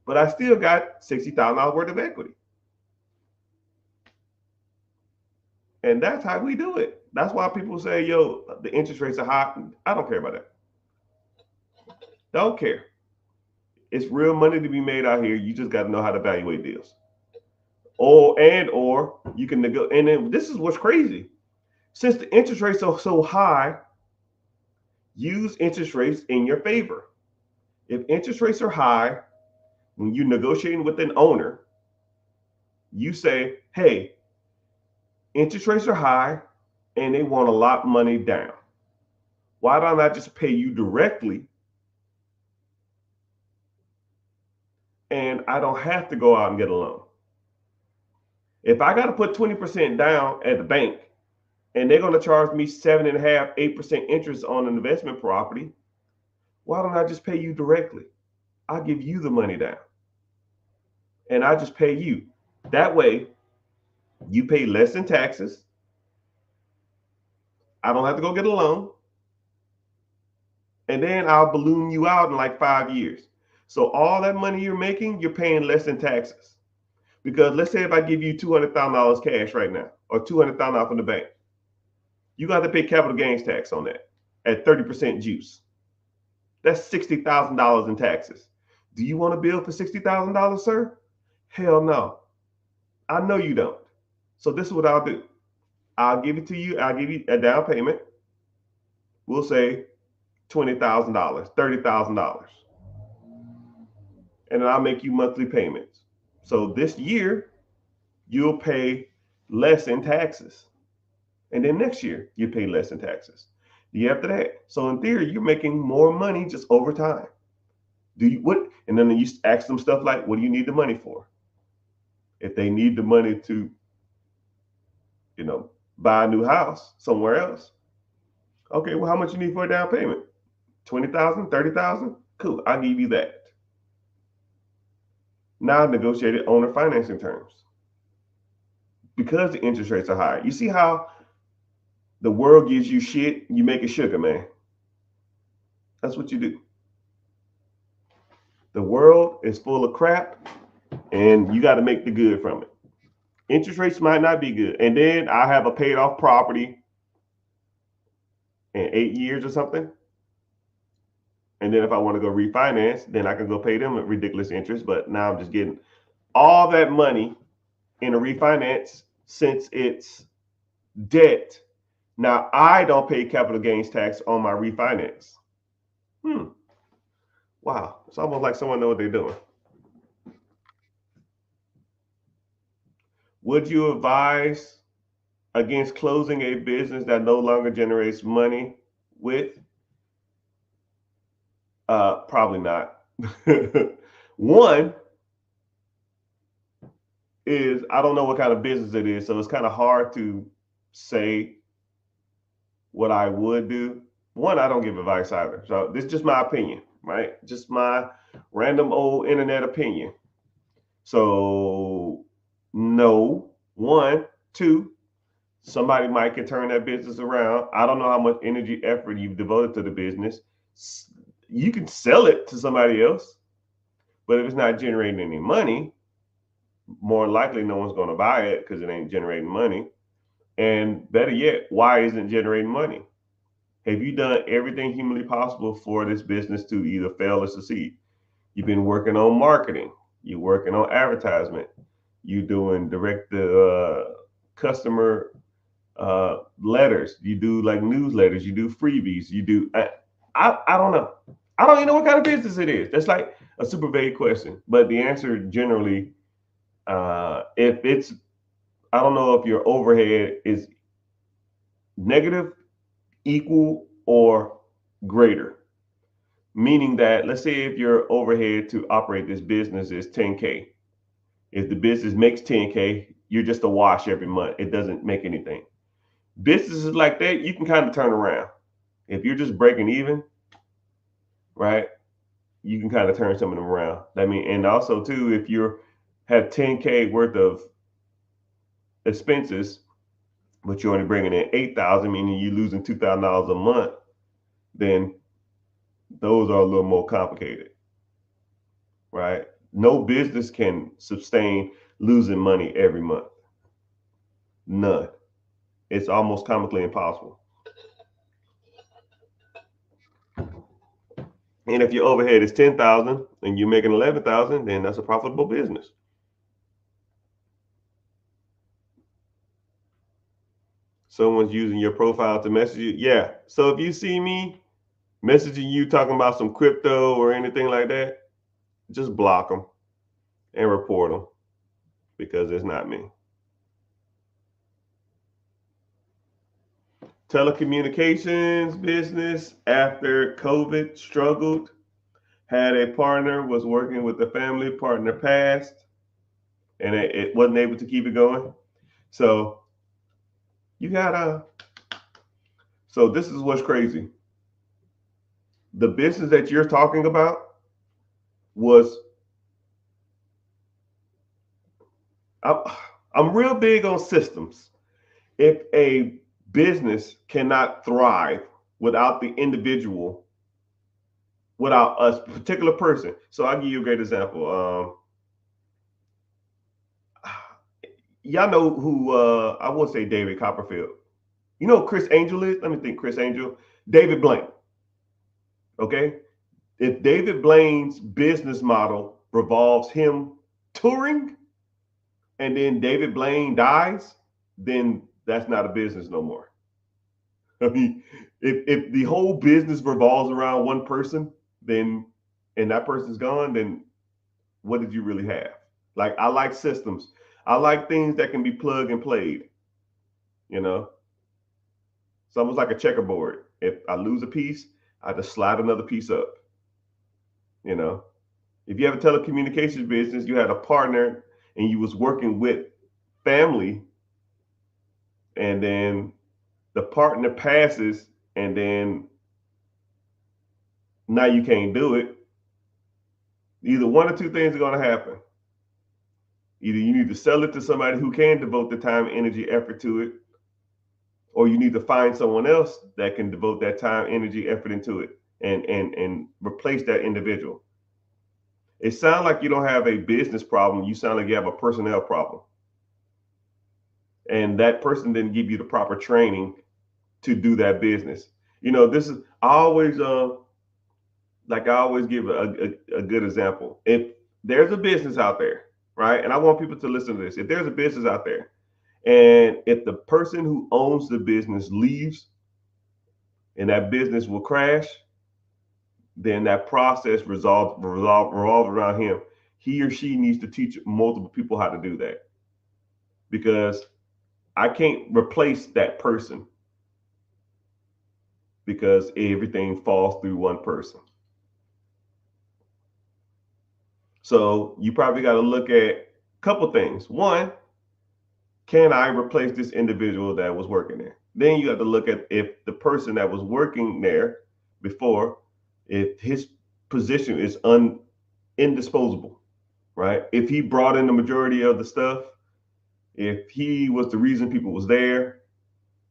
but I still got $60,000 worth of equity. And that's how we do it. That's why people say, yo, the interest rates are high. I don't care about that. Don't care. It's real money to be made out here. You just got to know how to evaluate deals. Or you can negotiate. And then this is what's crazy. Since the interest rates are so high, use interest rates in your favor. If interest rates are high, when you're negotiating with an owner, you say, hey, interest rates are high and they want a lot of money down. Why don't I just pay you directly and I don't have to go out and get a loan? If I got to put 20% down at the bank and they're going to charge me 7.5%, 8% interest on an investment property, why don't I just pay you directly? I'll give you the money down and I just pay you. That way, you pay less in taxes. I don't have to go get a loan. And then I'll balloon you out in like 5 years. So all that money you're making, you're paying less in taxes. Because let's say if I give you $200,000 cash right now, or $200,000 from the bank, you got to pay capital gains tax on that at 30% juice. That's $60,000 in taxes. Do you want a bill for $60,000, sir? Hell no. I know you don't. So this is what I'll do. I'll give it to you. I'll give you a down payment. We'll say $20,000, $30,000. And then I'll make you monthly payments So this year, you'll pay less in taxes. And then next year, you pay less in taxes. The year after that. So in theory, you're making more money just over time. Do you what? And then you ask them stuff like, what do you need the money for? If they need the money to, buy a new house somewhere else, okay, well, how much you need for a down payment? 20,000, 30,000? Cool, I'll give you that. Now negotiated owner financing terms. Because the interest rates are high. You see how the world gives you shit, you make it sugar, man. That's what you do. The world is full of crap, and you got to make the good from it. Interest rates might not be good. And then I have a paid off property in 8 years or something. And then if I want to go refinance, then I can go pay them a ridiculous interest. But now I'm just getting all that money in a refinance since it's debt. Now I don't pay capital gains tax on my refinance. Wow. It's almost like someone knows what they're doing. Would you advise against closing a business that no longer generates money with? Probably not. One is I don't know what kind of business it is, so it's kind of hard to say what I would do. One, I don't give advice either. So this is just my opinion, right? Just my random old internet opinion. So no. One, two, somebody might can turn that business around. I don't know how much energy, effort you've devoted to the business. You can sell it to somebody else, but if it's not generating any money, more likely no one's going to buy it because it ain't generating money. And better yet, why isn't it generating money? Have you done everything humanly possible for this business to either fail or succeed? You've been working on marketing. You're working on advertisement. You're doing direct customer letters. You do like newsletters. You do freebies. You do. I don't know. I don't even know what kind of business it is. That's like a super vague question. But the answer generally, if it's, I don't know if your overhead is negative, equal, or greater. Meaning that, let's say if your overhead to operate this business is 10K. If the business makes 10K, you're just a wash every month. It doesn't make anything. Businesses like that, you can kind of turn around. If you're just breaking even, right, you can kind of turn some of them around. I mean, and also too, if you have 10K worth of expenses, but you're only bringing in 8,000, meaning you're losing $2,000 a month, then those are a little more complicated, right? No business can sustain losing money every month. None. It's almost comically impossible. And if your overhead is 10,000 and you're making 11,000, then that's a profitable business. Someone's using your profile to message you. Yeah. So if you see me messaging you talking about some crypto or anything like that, just block them and report them because it's not me. Telecommunications business after COVID struggled. Had a partner, was working with the family, partner passed, and it wasn't able to keep it going. So you gotta, so this is what's crazy. The business that you're talking about was, I'm real big on systems. If a business cannot thrive without the individual, without a particular person. So I'll give you a great example. Y'all know who, I won't say David Copperfield. You know who Chris Angel is? Let me think. Chris Angel. David Blaine. Okay. If David Blaine's business model revolves him touring and then David Blaine dies, then that's not a business no more. I mean, if the whole business revolves around one person, then and that person's gone, then what did you really have? Like I like systems. I like things that can be plug and played. You know, it's almost like a checkerboard. If I lose a piece, I just slide another piece up. You know, if you have a telecommunications business, you had a partner and you was working with family, and then the partner passes, and then now you can't do it. Either one or two things are going to happen. Either you need to sell it to somebody who can devote the time, energy, effort to it, or you need to find someone else that can devote that time, energy, effort into it, and replace that individual. It sounds like you don't have a business problem. You sound like you have a personnel problem, and that person didn't give you the proper training to do that business. You know, this is I always give a good example. If there's a business out there, right, and I want people to listen to this. If there's a business out there, and if the person who owns the business leaves, and that business will crash, then that process revolves around him. He or she needs to teach multiple people how to do that, because I can't replace that person, because everything falls through one person. So you probably got to look at a couple things. One, can I replace this individual that was working there? Then you have to look at if the person that was working there before, if his position is indisposable, right? If he brought in the majority of the stuff, if he was the reason people was there,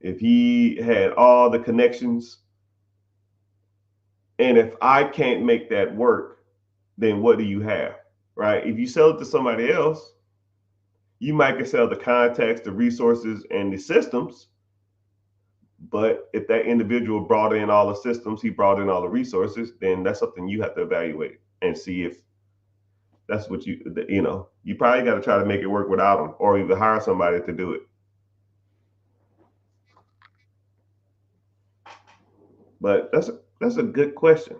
if he had all the connections, and if I can't make that work, then what do you have, right? If you sell it to somebody else, you might can sell the context, the resources, and the systems. But if that individual brought in all the systems, he brought in all the resources, then that's something you have to evaluate and see if that's what you probably got to try to make it work without them, or even hire somebody to do it. But that's a good question.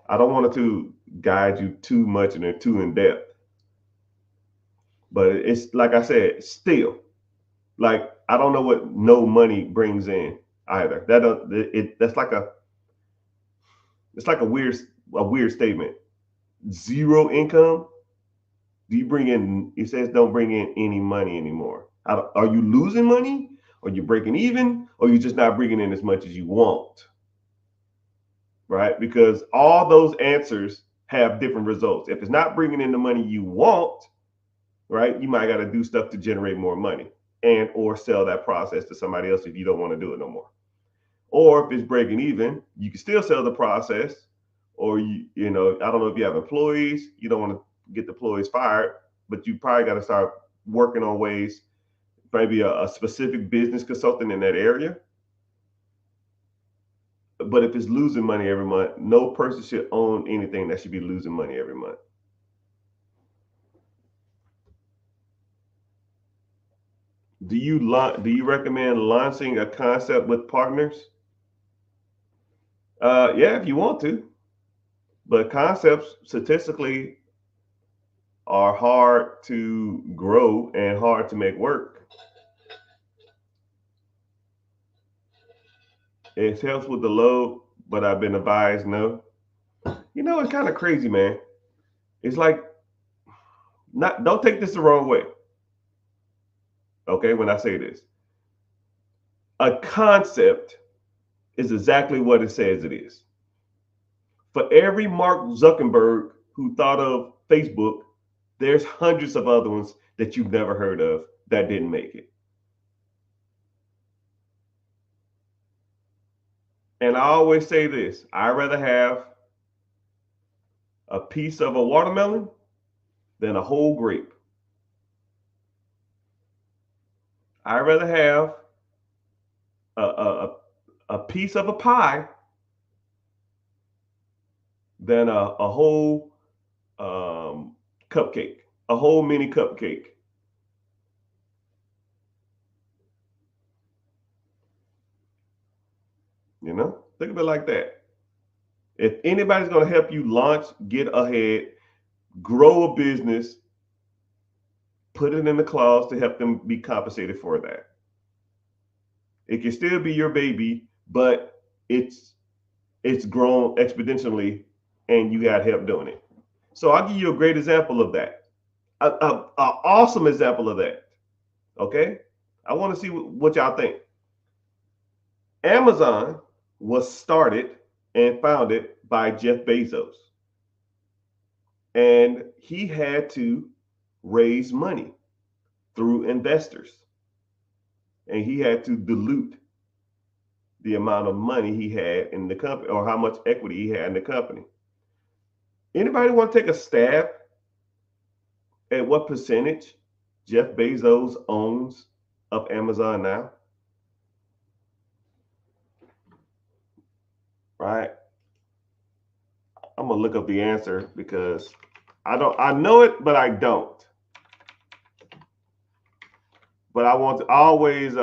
I don't want to guide you too much and too in depth, but it's like I said, still, like I don't know what no money brings in either. That's like it's like a weird statement. Zero income. Do you bring in? It says don't bring in any money anymore. Are you losing money? Are you breaking even? Or you just not bringing in as much as you want? Right? Because all those answers have different results. If it's not bringing in the money you want, right, you might got to do stuff to generate more money, and or sell that process to somebody else if you don't want to do it no more. Or if it's breaking even, you can still sell the process. Or I don't know if you have employees, you don't want to get the employees fired, but you probably got to start working on ways, maybe a specific business consultant in that area. But if it's losing money every month, no person should own anything that should be losing money every month. Do you recommend launching a concept with partners? Yeah, if you want to, but concepts statistically are hard to grow and hard to make work. It helps with the load, but I've been advised no. It's kind of crazy, man. It's like, not don't take this the wrong way. Okay, when I say this, a concept is exactly what it says it is. For every Mark Zuckerberg who thought of Facebook, there's hundreds of other ones that you've never heard of that didn't make it. And I always say this: I'd rather have a piece of a watermelon than a whole grape. I'd rather have a, a, a piece of a pie than a whole cupcake, a whole mini cupcake. Think of it like that. If anybody's going to help you launch, get ahead, grow a business, put it in the clause to help them be compensated for that. It can still be your baby, but it's grown exponentially and you got help doing it. So I'll give you a great example of that. A awesome example of that. Okay? I want to see what y'all think. Amazon was started and founded by Jeff Bezos. And he had to raise money through investors. And he had to dilute the amount of money he had in the company or how much equity he had in the company. Anybody want to take a stab at what percentage Jeff Bezos owns of Amazon now? Right? I'm gonna look up the answer because I know it, but I don't. But I want to always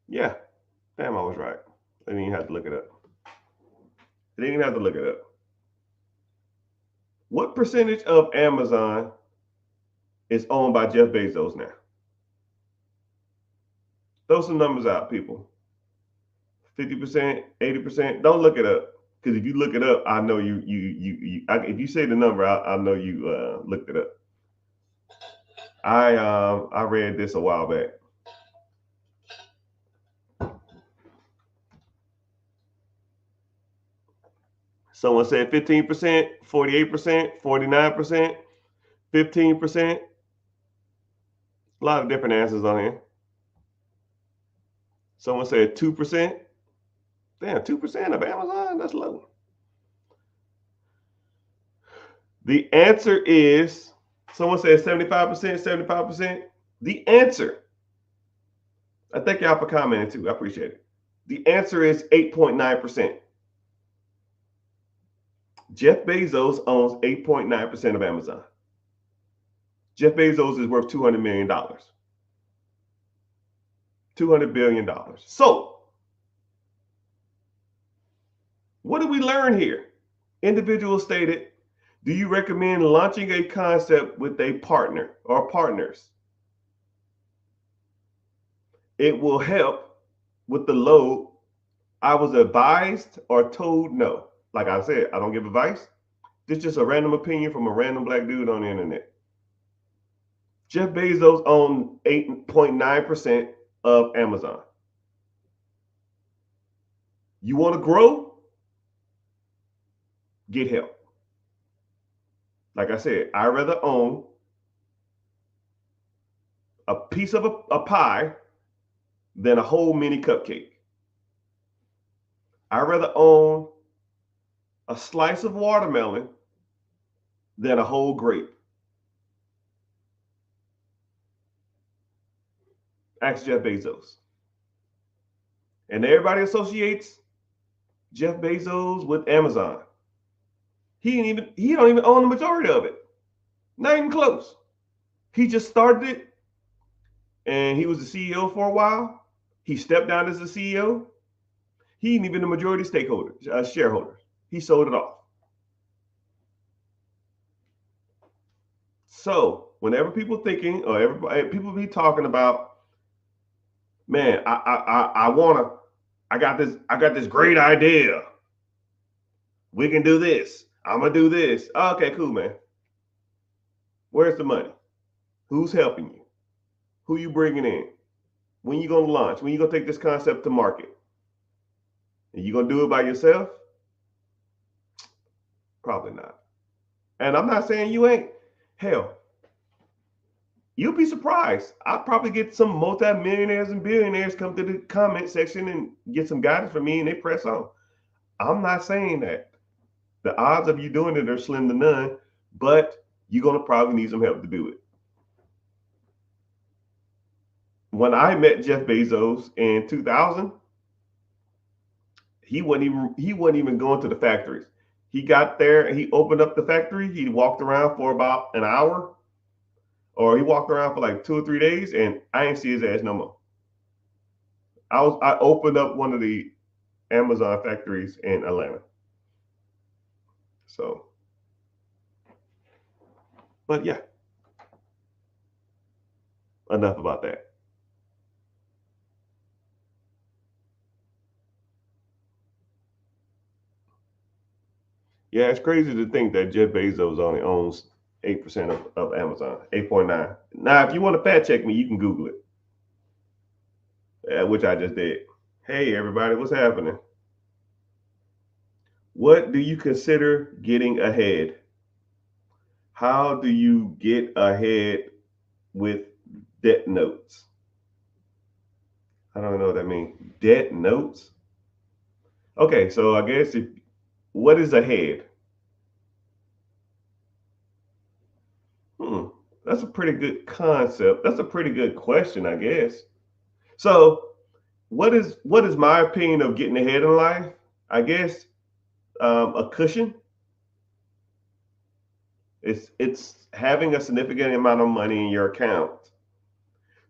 yeah. Damn, I was right. I didn't even have to look it up. I didn't even have to look it up. What percentage of Amazon is owned by Jeff Bezos now? Throw some numbers out, people. 50%, 80%. Don't look it up. Because if you look it up, I know if you say the number, I know you looked it up. I read this a while back. Someone said 15%, 48%, 49%, 15%. A lot of different answers on here. Someone said 2%. Damn, 2% of Amazon? That's low. The answer is, someone said 75%, 75%. The answer, I thank y'all for commenting too. I appreciate it. The answer is 8.9%. Jeff Bezos owns 8.9% of Amazon. Jeff Bezos is worth $200 million. $200 billion. So, what do we learn here? Individual stated, do you recommend launching a concept with a partner or partners? It will help with the load. I was advised or told no. Like I said, I don't give advice. This is just a random opinion from a random black dude on the internet. Jeff Bezos owns 8.9% of Amazon. You want to grow? Get help. Like I said, I'd rather own a piece of a pie than a whole mini cupcake. I'd rather own a slice of watermelon than a whole grape. Ask Jeff Bezos. And everybody associates Jeff Bezos with Amazon. He don't even own the majority of it. Not even close. He just started it and he was the CEO for a while. He stepped down as the CEO. He ain't even the majority shareholders. He sold it off. So whenever people thinking or everybody people be talking about, man, I got this great idea. We can do this. I'm gonna do this. Okay, cool, man. Where's the money? Who's helping you? Who you bringing in? When you gonna launch? When you gonna take this concept to market? And you gonna do it by yourself? Probably not. And I'm not saying you ain't. Hell, you'll be surprised. I'll probably get some multi-millionaires and billionaires come to the comment section and get some guidance from me and they press on. I'm not saying that. The odds of you doing it are slim to none, but you're going to probably need some help to do it. When I met Jeff Bezos in 2000, he wasn't even going to the factories. He got there and he opened up the factory. He walked around for about an hour, or he walked around for like 2 or 3 days, and I ain't see his ass no more. I opened up one of the Amazon factories in Atlanta. So, but yeah, enough about that. Yeah, it's crazy to think that Jeff Bezos only owns 8% of Amazon, 8.9. Now, if you want to fact check me, you can Google it, which I just did. Hey, everybody, what's happening? What do you consider getting ahead? How do you get ahead with debt notes? I don't know what that means. Debt notes? Okay, so I guess what is ahead? Hmm, that's a pretty good concept. That's a pretty good question, I guess. So, what is my opinion of getting ahead in life? I guess a cushion. It's having a significant amount of money in your account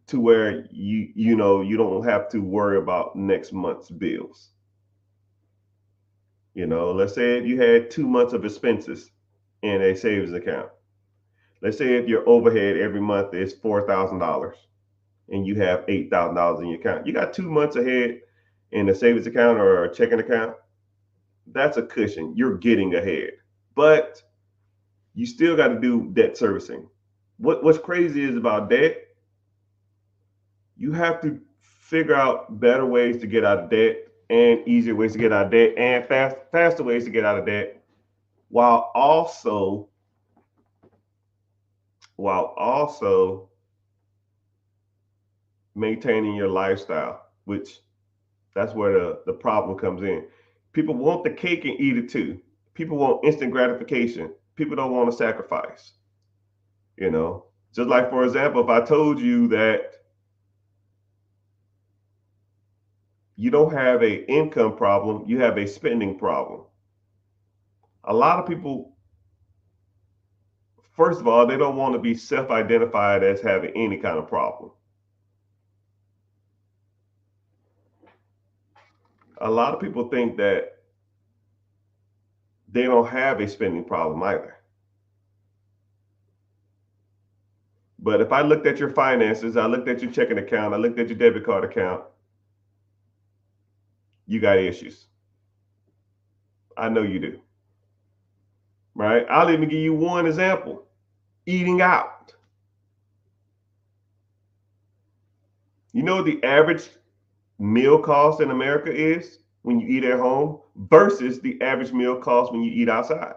to where you don't have to worry about next month's bills. Let's say if you had 2 months of expenses in a savings account. Let's say if your overhead every month is $4,000 and you have $8,000 in your account, you got 2 months ahead in a savings account or a checking account. That's a cushion. You're getting ahead, but you still got to do debt servicing. What's crazy is about debt, you have to figure out better ways to get out of debt and easier ways to get out of debt and faster ways to get out of debt while also while also maintaining your lifestyle, which that's where the problem comes in. People want the cake and eat it too. People want instant gratification. People don't want to sacrifice, you know. Just like, for example, if I told you that you don't have a income problem, you have a spending problem. A lot of people, first of all, they don't want to be self-identified as having any kind of problem. A lot of people think that they don't have a spending problem either. But if I looked at your finances, I looked at your checking account, I looked at your debit card account, you got issues. I know you do. Right? I'll even give you one example. Eating out. You know what the average meal cost in America is when you eat at home versus the average meal cost when you eat outside?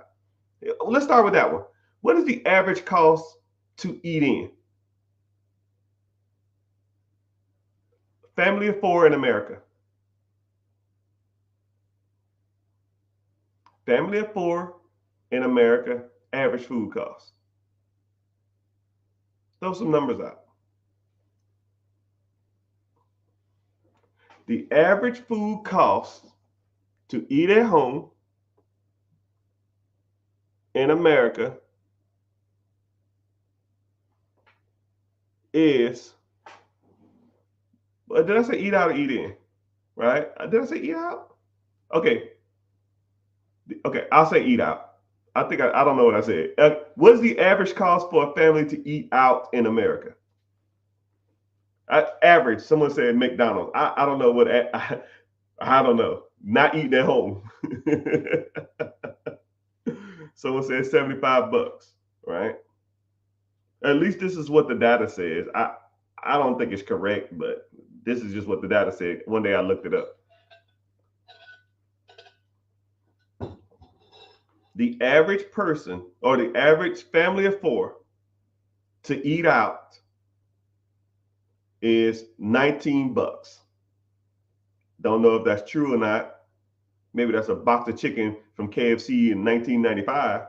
Let's start with that one. What is the average cost to eat in? Family of four in America. Family of four in America, average food cost. Throw some numbers out. The average food cost to eat at home in America is, did I say eat out or eat in? Right? Did I say eat out? Okay. Okay. I'll say eat out. I don't know what I said. What is the average cost for a family to eat out in America? Average. Someone said McDonald's. I don't know what. I don't know. Not eating at home. Someone said $75. Right. At least this is what the data says. I don't think it's correct, but this is just what the data said. One day I looked it up. The average person or the average family of four to eat out is $19. Don't know if that's true or not. Maybe that's a box of chicken from KFC in 1995,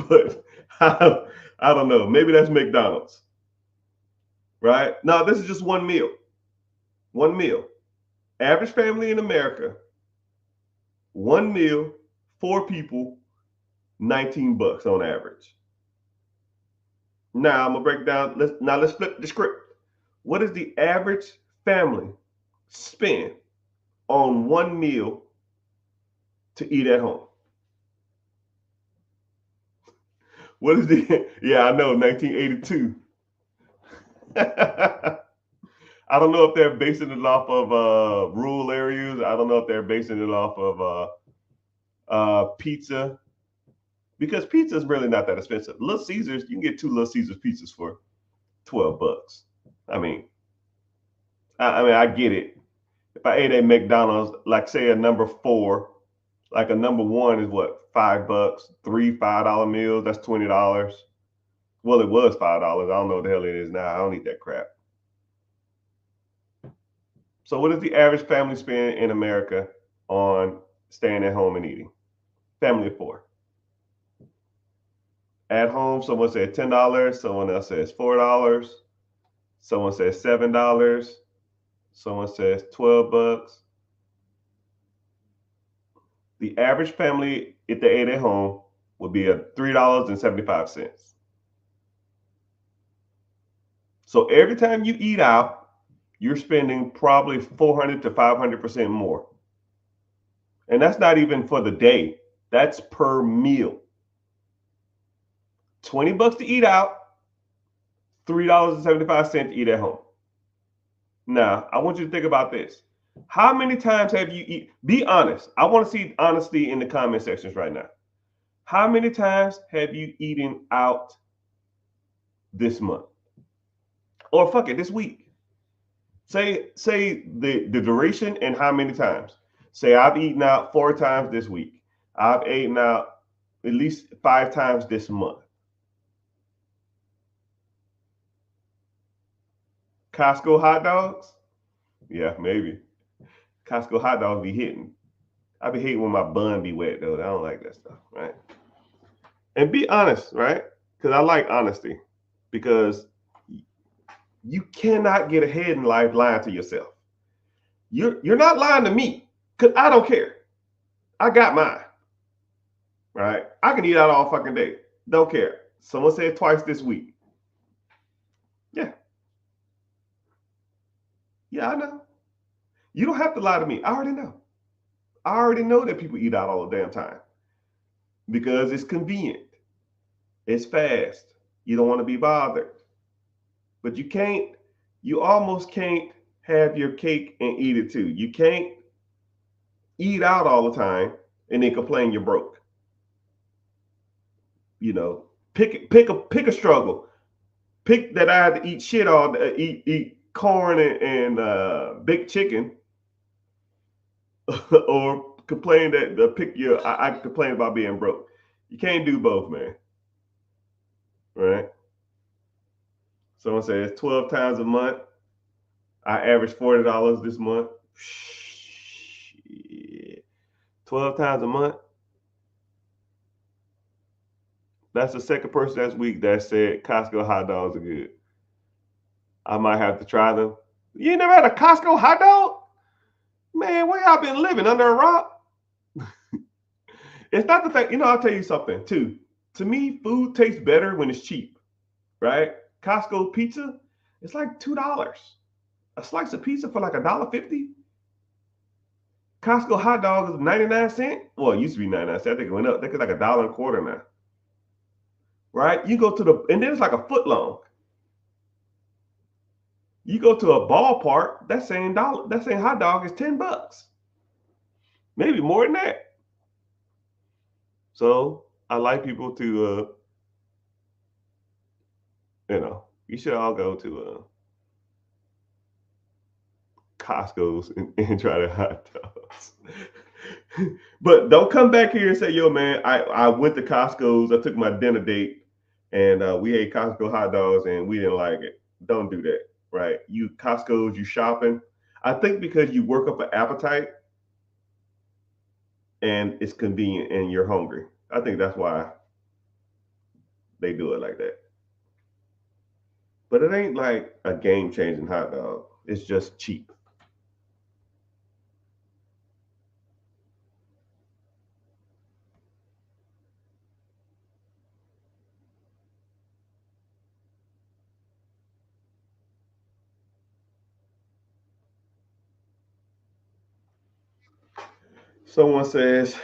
but I don't know. Maybe that's McDonald's, right? Now, this is just one meal. One meal. Average family in America, one meal, four people, $19 on average. Now I'm gonna break down. Let's flip the script. What does the average family spend on one meal to eat at home? What is the? Yeah, I know, 1982. I don't know if they're basing it off of rural areas. I don't know if they're basing it off of pizza, because pizza is really not that expensive. Little Caesars, you can get two Little Caesars pizzas for $12. I mean, I get it. If I ate at McDonald's, like say a number four, like a number one is what, $5, three $5 meals. That's $20. Well, it was $5. I don't know what the hell it is now. I don't eat that crap. So, what does the average family spend in America on staying at home and eating? Family of four. At home, someone said $10. Someone else says $4. Someone says $7. Someone says $12. The average family, if they ate at home, would be at $3.75. So every time you eat out, you're spending probably 400 to 500% more. And that's not even for the day. That's per meal. $20 to eat out, $3.75 to eat at home. Now, I want you to think about this. How many times have you eat? Be honest. I want to see honesty in the comment sections right now. How many times have you eaten out this month? Or fuck it, this week? Say the duration and how many times. Say I've eaten out 4 times this week. I've eaten out at least 5 times this month. Costco hot dogs? Yeah, maybe. Costco hot dogs be hitting. I be hating when my bun be wet though. I don't like that stuff, right? And be honest, right? Because I like honesty. Because you cannot get ahead in life lying to yourself. You're not lying to me, because I don't care. I got mine, right? I can eat out all fucking day. Don't care. Someone said twice this week. Yeah, yeah, I know. You don't have to lie to me. I already know. I already know that people eat out all the damn time because it's convenient. It's fast. You don't want to be bothered. But you almost can't have your cake and eat it too. You can't eat out all the time and then complain you're broke. You know, pick a struggle. Pick that I had to eat shit all day, eat corn and baked chicken, or complain that pick your. I complain about being broke. You can't do both, man. Right? Someone says 12 times a month. I average $40 this month. Shit. 12 times a month. That's the second person this week that said Costco hot dogs are good. I might have to try them. You ain't never had a Costco hot dog? Man, where y'all been living? Under a rock? It's not the fact, I'll tell you something too. To me, food tastes better when it's cheap, right? Costco pizza, it's like $2. A slice of pizza for like $1.50. Costco hot dog is 99 cents. Well, it used to be 99 cents. I think it went up. I think it's like $1.25 now. Right? You go to and then it's like a foot long. You go to a ballpark, that same hot dog is $10. Maybe more than that. So I like people to you should all go to Costco's and try the hot dogs. But don't come back here and say, yo, man, I went to Costco's, I took my dinner date, and we ate Costco hot dogs and we didn't like it. Don't do that, right? You Costco's, you shopping. I think because you work up an appetite and it's convenient and you're hungry. I think that's why they do it like that. But it ain't like a game changing hot dog. It's just cheap. Someone says,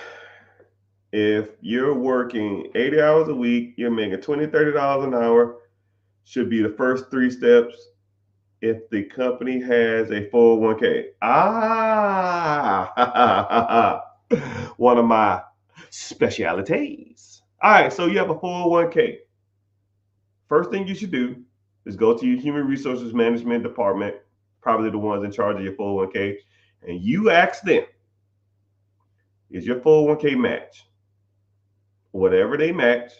If you're working 80 hours a week, you're making $20, $30 an hour, should be the first three steps if the company has a 401k. One of my specialities. All right, so you have a 401k. First thing you should do is go to your human resources management department, probably the ones in charge of your 401k, and you ask them, is your 401k match? Whatever they match,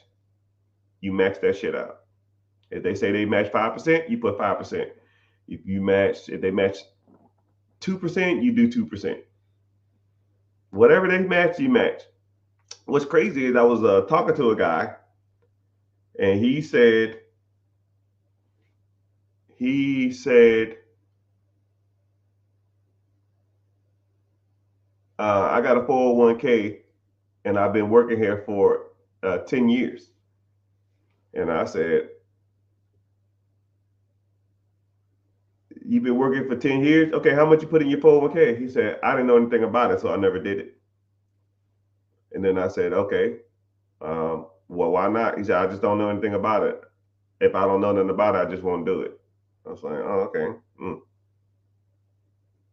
you max that shit out. If they say they match 5%, you put 5%. If they match 2%, you do 2%. Whatever they match, you match. What's crazy is I was talking to a guy, and he said, I got a 401k, and I've been working here for 10 years. And I said, you've been working for 10 years? Okay, how much you put in your 401k? He said, I didn't know anything about it, so I never did it. And then I said, okay, well, why not? He said, I just don't know anything about it. If I don't know nothing about it, I just won't do it. I was like, oh, okay.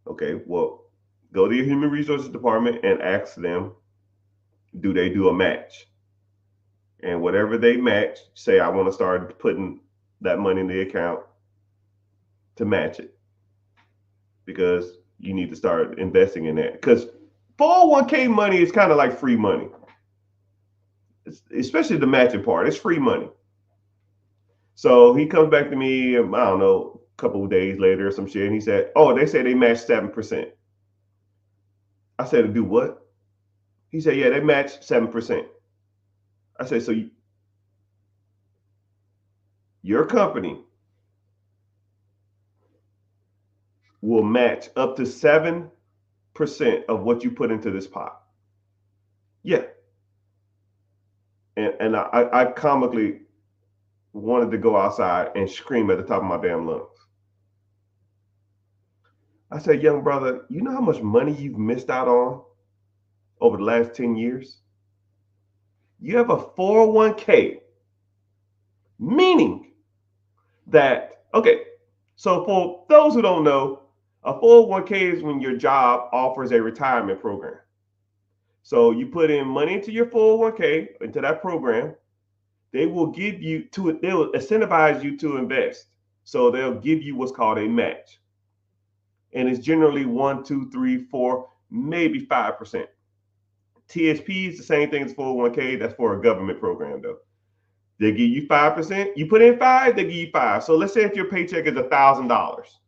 Okay, well, go to your human resources department and ask them, do they do a match? And whatever they match, say, I want to start putting that money in the account to match it, because you need to start investing in that. Because 401k money is kind of like free money, especially the matching part. It's free money. So he comes back to me, I don't know, a couple of days later or some shit, and he said, oh, they say they match 7%. I said, to do what? He said, yeah, they match 7%. I said, so your company will match up to 7% of what you put into this pot. Yeah. And I comically wanted to go outside and scream at the top of my damn lungs. I said, young brother, you know how much money you've missed out on over the last 10 years? You have a 401k, meaning that, okay, so for those who don't know, a 401k is when your job offers a retirement program. So you put in money into your 401k, into that program. They will incentivize you to invest. So they'll give you what's called a match. And it's generally 1, 2, 3, 4, maybe 5%. TSP is the same thing as 401k. That's for a government program, though. They give you 5%. You put in 5, they give you 5. So let's say if your paycheck is $1,000,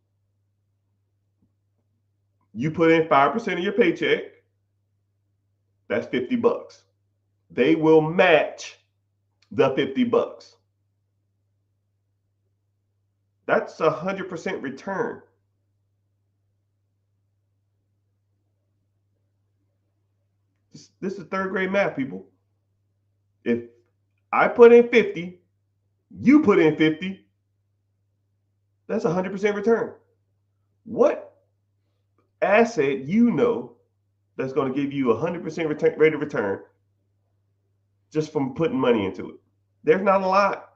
you put in 5% of your paycheck, that's $50. They will match the $50. That's 100% return. This is third grade math, people. If I put in 50, you put in 50, that's 100% return. What asset that's going to give you 100% rate of return just from putting money into it? There's not a lot.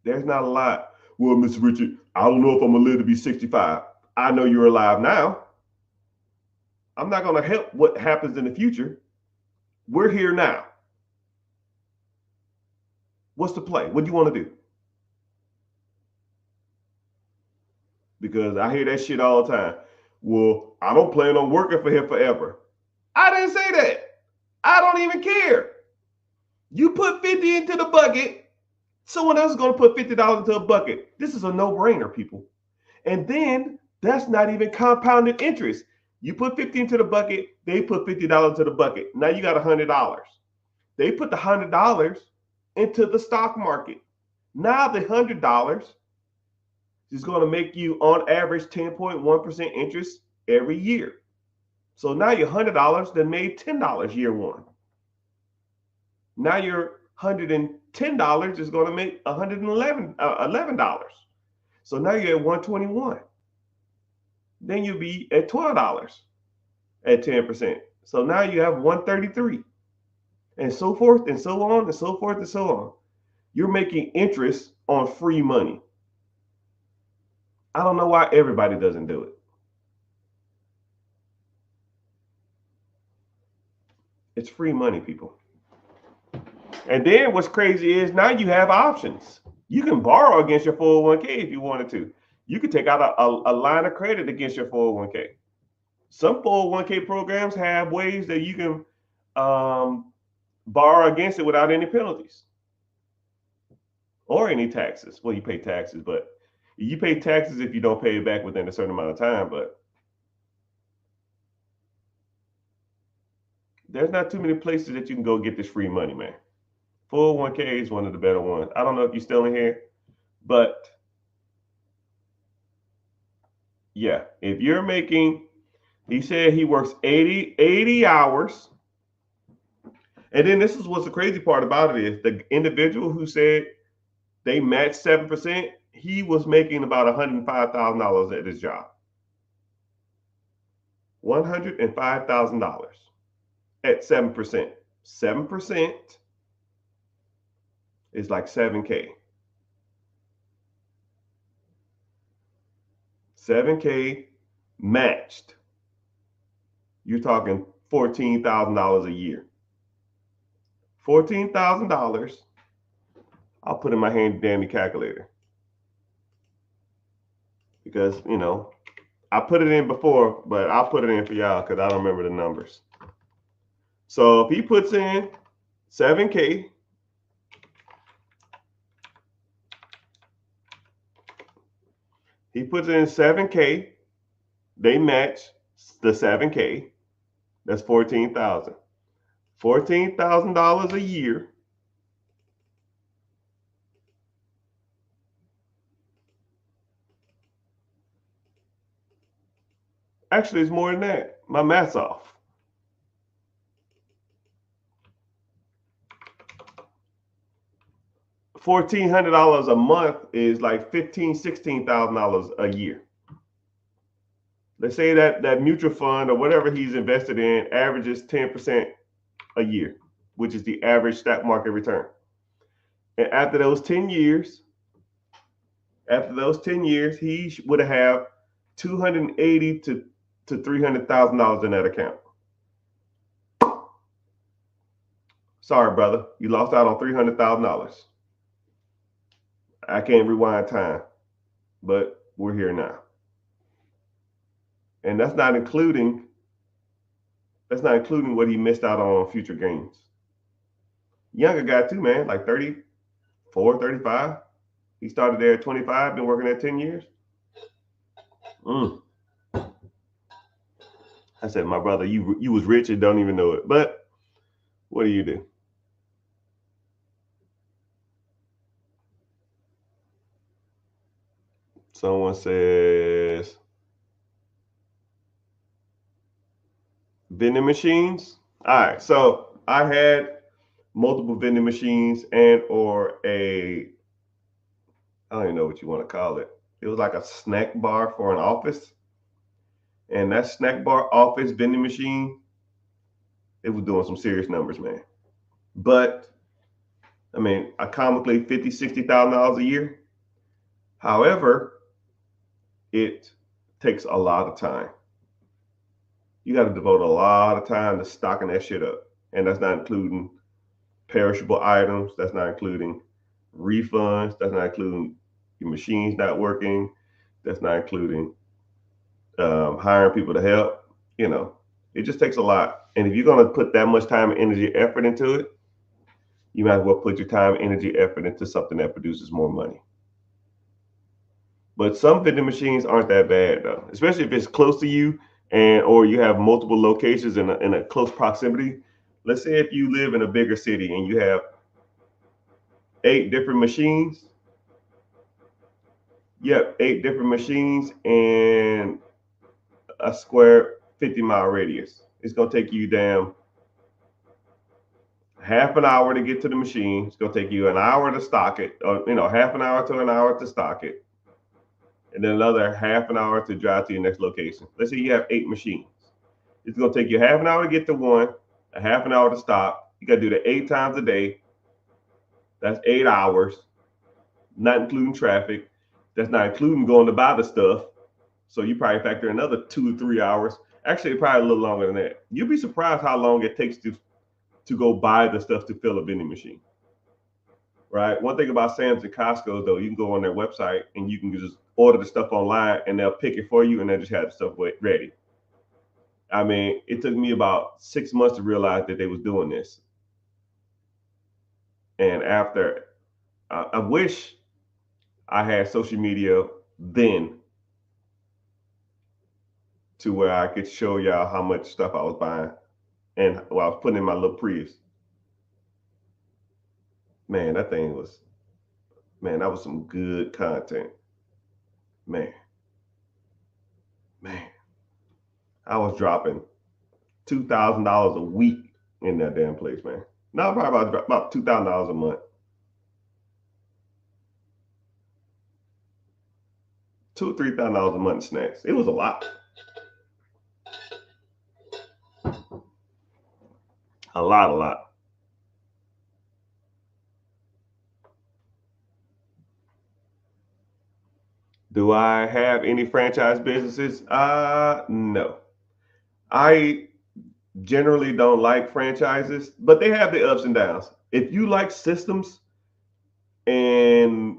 There's not a lot. Well, Mr. Richard, I don't know if I'm going to live to be 65. I know you're alive now. I'm not going to help what happens in the future. We're here now. What's the play? What do you want to do? Because I hear that shit all the time. Well, I don't plan on working for him forever. I didn't say that. I don't even care. You put 50 into the bucket, someone else is going to put $50 into a bucket. This is a no-brainer, people. And then that's not even compounded interest. You put 50 into the bucket, they put $50 into the bucket. Now you got $100. They put the $100 into the stock market. Now the $100 is going to make you on average 10.1% interest every year. So now your $100 then made $10 year one. Now your $110 is going to make $11. So now you're at $121. Then you'll be at $12 at 10%. So now you have 133, and so forth and so on and so forth and so on. You're making interest on free money. I don't know why everybody doesn't do it. It's free money, people. And then what's crazy is now you have options. You can borrow against your 401k if you wanted to. You could take out a line of credit against your 401k. Some 401k programs have ways that you can borrow against it without any penalties or any taxes. Well, you pay taxes, but you pay taxes if you don't pay it back within a certain amount of time. But there's not too many places that you can go get this free money, man. 401k is one of the better ones. I don't know if you're still in here, but yeah, if you're making, he said he works 80 hours. And then this is what's the crazy part about it is the individual who said they matched 7%, he was making about $105,000 at his job. $105,000 at 7%. 7% is like 7K. 7K matched. You're talking $14,000 a year. $14,000. I'll put in my handy dandy calculator because I put it in before, but I'll put it in for y'all because I don't remember the numbers. So if he puts in 7K, they match the 7K. That's $14,000. $14,000 a year. Actually, it's more than that. My math's off. $1,400 a month is like $16,000 a year. Let's say that mutual fund or whatever he's invested in averages 10% a year, which is the average stock market return. And after those 10 years, he would have $280,000 to $300,000 in that account. Sorry, brother, you lost out on $300,000. I can't rewind time, but we're here now. And that's not including what he missed out on future gains. Younger guy too, man, like 34, 35. He started there at 25, been working there 10 years. I said, my brother, you was rich and don't even know it. But what do you do? Someone says vending machines. All right, so I had multiple vending machines and or I don't even know what you want to call it. It was like a snack bar for an office. And that snack bar office vending machine, it was doing some serious numbers, man. But I mean, comically $50,000, $60,000 a year. However, it takes a lot of time. You got to devote a lot of time to stocking that shit up. And that's not including perishable items. That's not including refunds. That's not including your machines not working. That's not including hiring people to help. It just takes a lot. And if you're going to put that much time, energy, effort into it, you might as well put your time, energy, effort into something that produces more money. But some vending machines aren't that bad though, especially if it's close to you or you have multiple locations in a close proximity. Let's say if you live in a bigger city and you have 8 different machines. Yep, 8 different machines and a square 50-mile radius. It's gonna take you half an hour to get to the machine. It's gonna take you an hour to stock it, or half an hour to an hour to stock it, and then another half an hour to drive to your next location. Let's say you have 8 machines. It's gonna take you half an hour to get to one, a half an hour to stop. You gotta do that 8 times a day. That's 8 hours, not including traffic. That's not including going to buy the stuff. So you probably factor another 2 or 3 hours. Actually, probably a little longer than that. You'll be surprised how long it takes to go buy the stuff to fill a vending machine. Right. One thing about Sam's and Costco, though, you can go on their website and you can just order the stuff online and they'll pick it for you and they'll just have the stuff ready. I mean, it took me about 6 months to realize that they was doing this. And after, I wish I had social media then to where I could show y'all how much stuff I was buying and while I was putting in my little Prius. Man, that thing was, man, that was some good content. Man, man, I was dropping $2,000 a week in that damn place, man. Now probably about $2,000 a month. $2,000 or $3,000 a month in snacks. It was a lot. A lot. Do I have any franchise businesses? No. I generally don't like franchises, but they have the ups and downs. If you like systems, and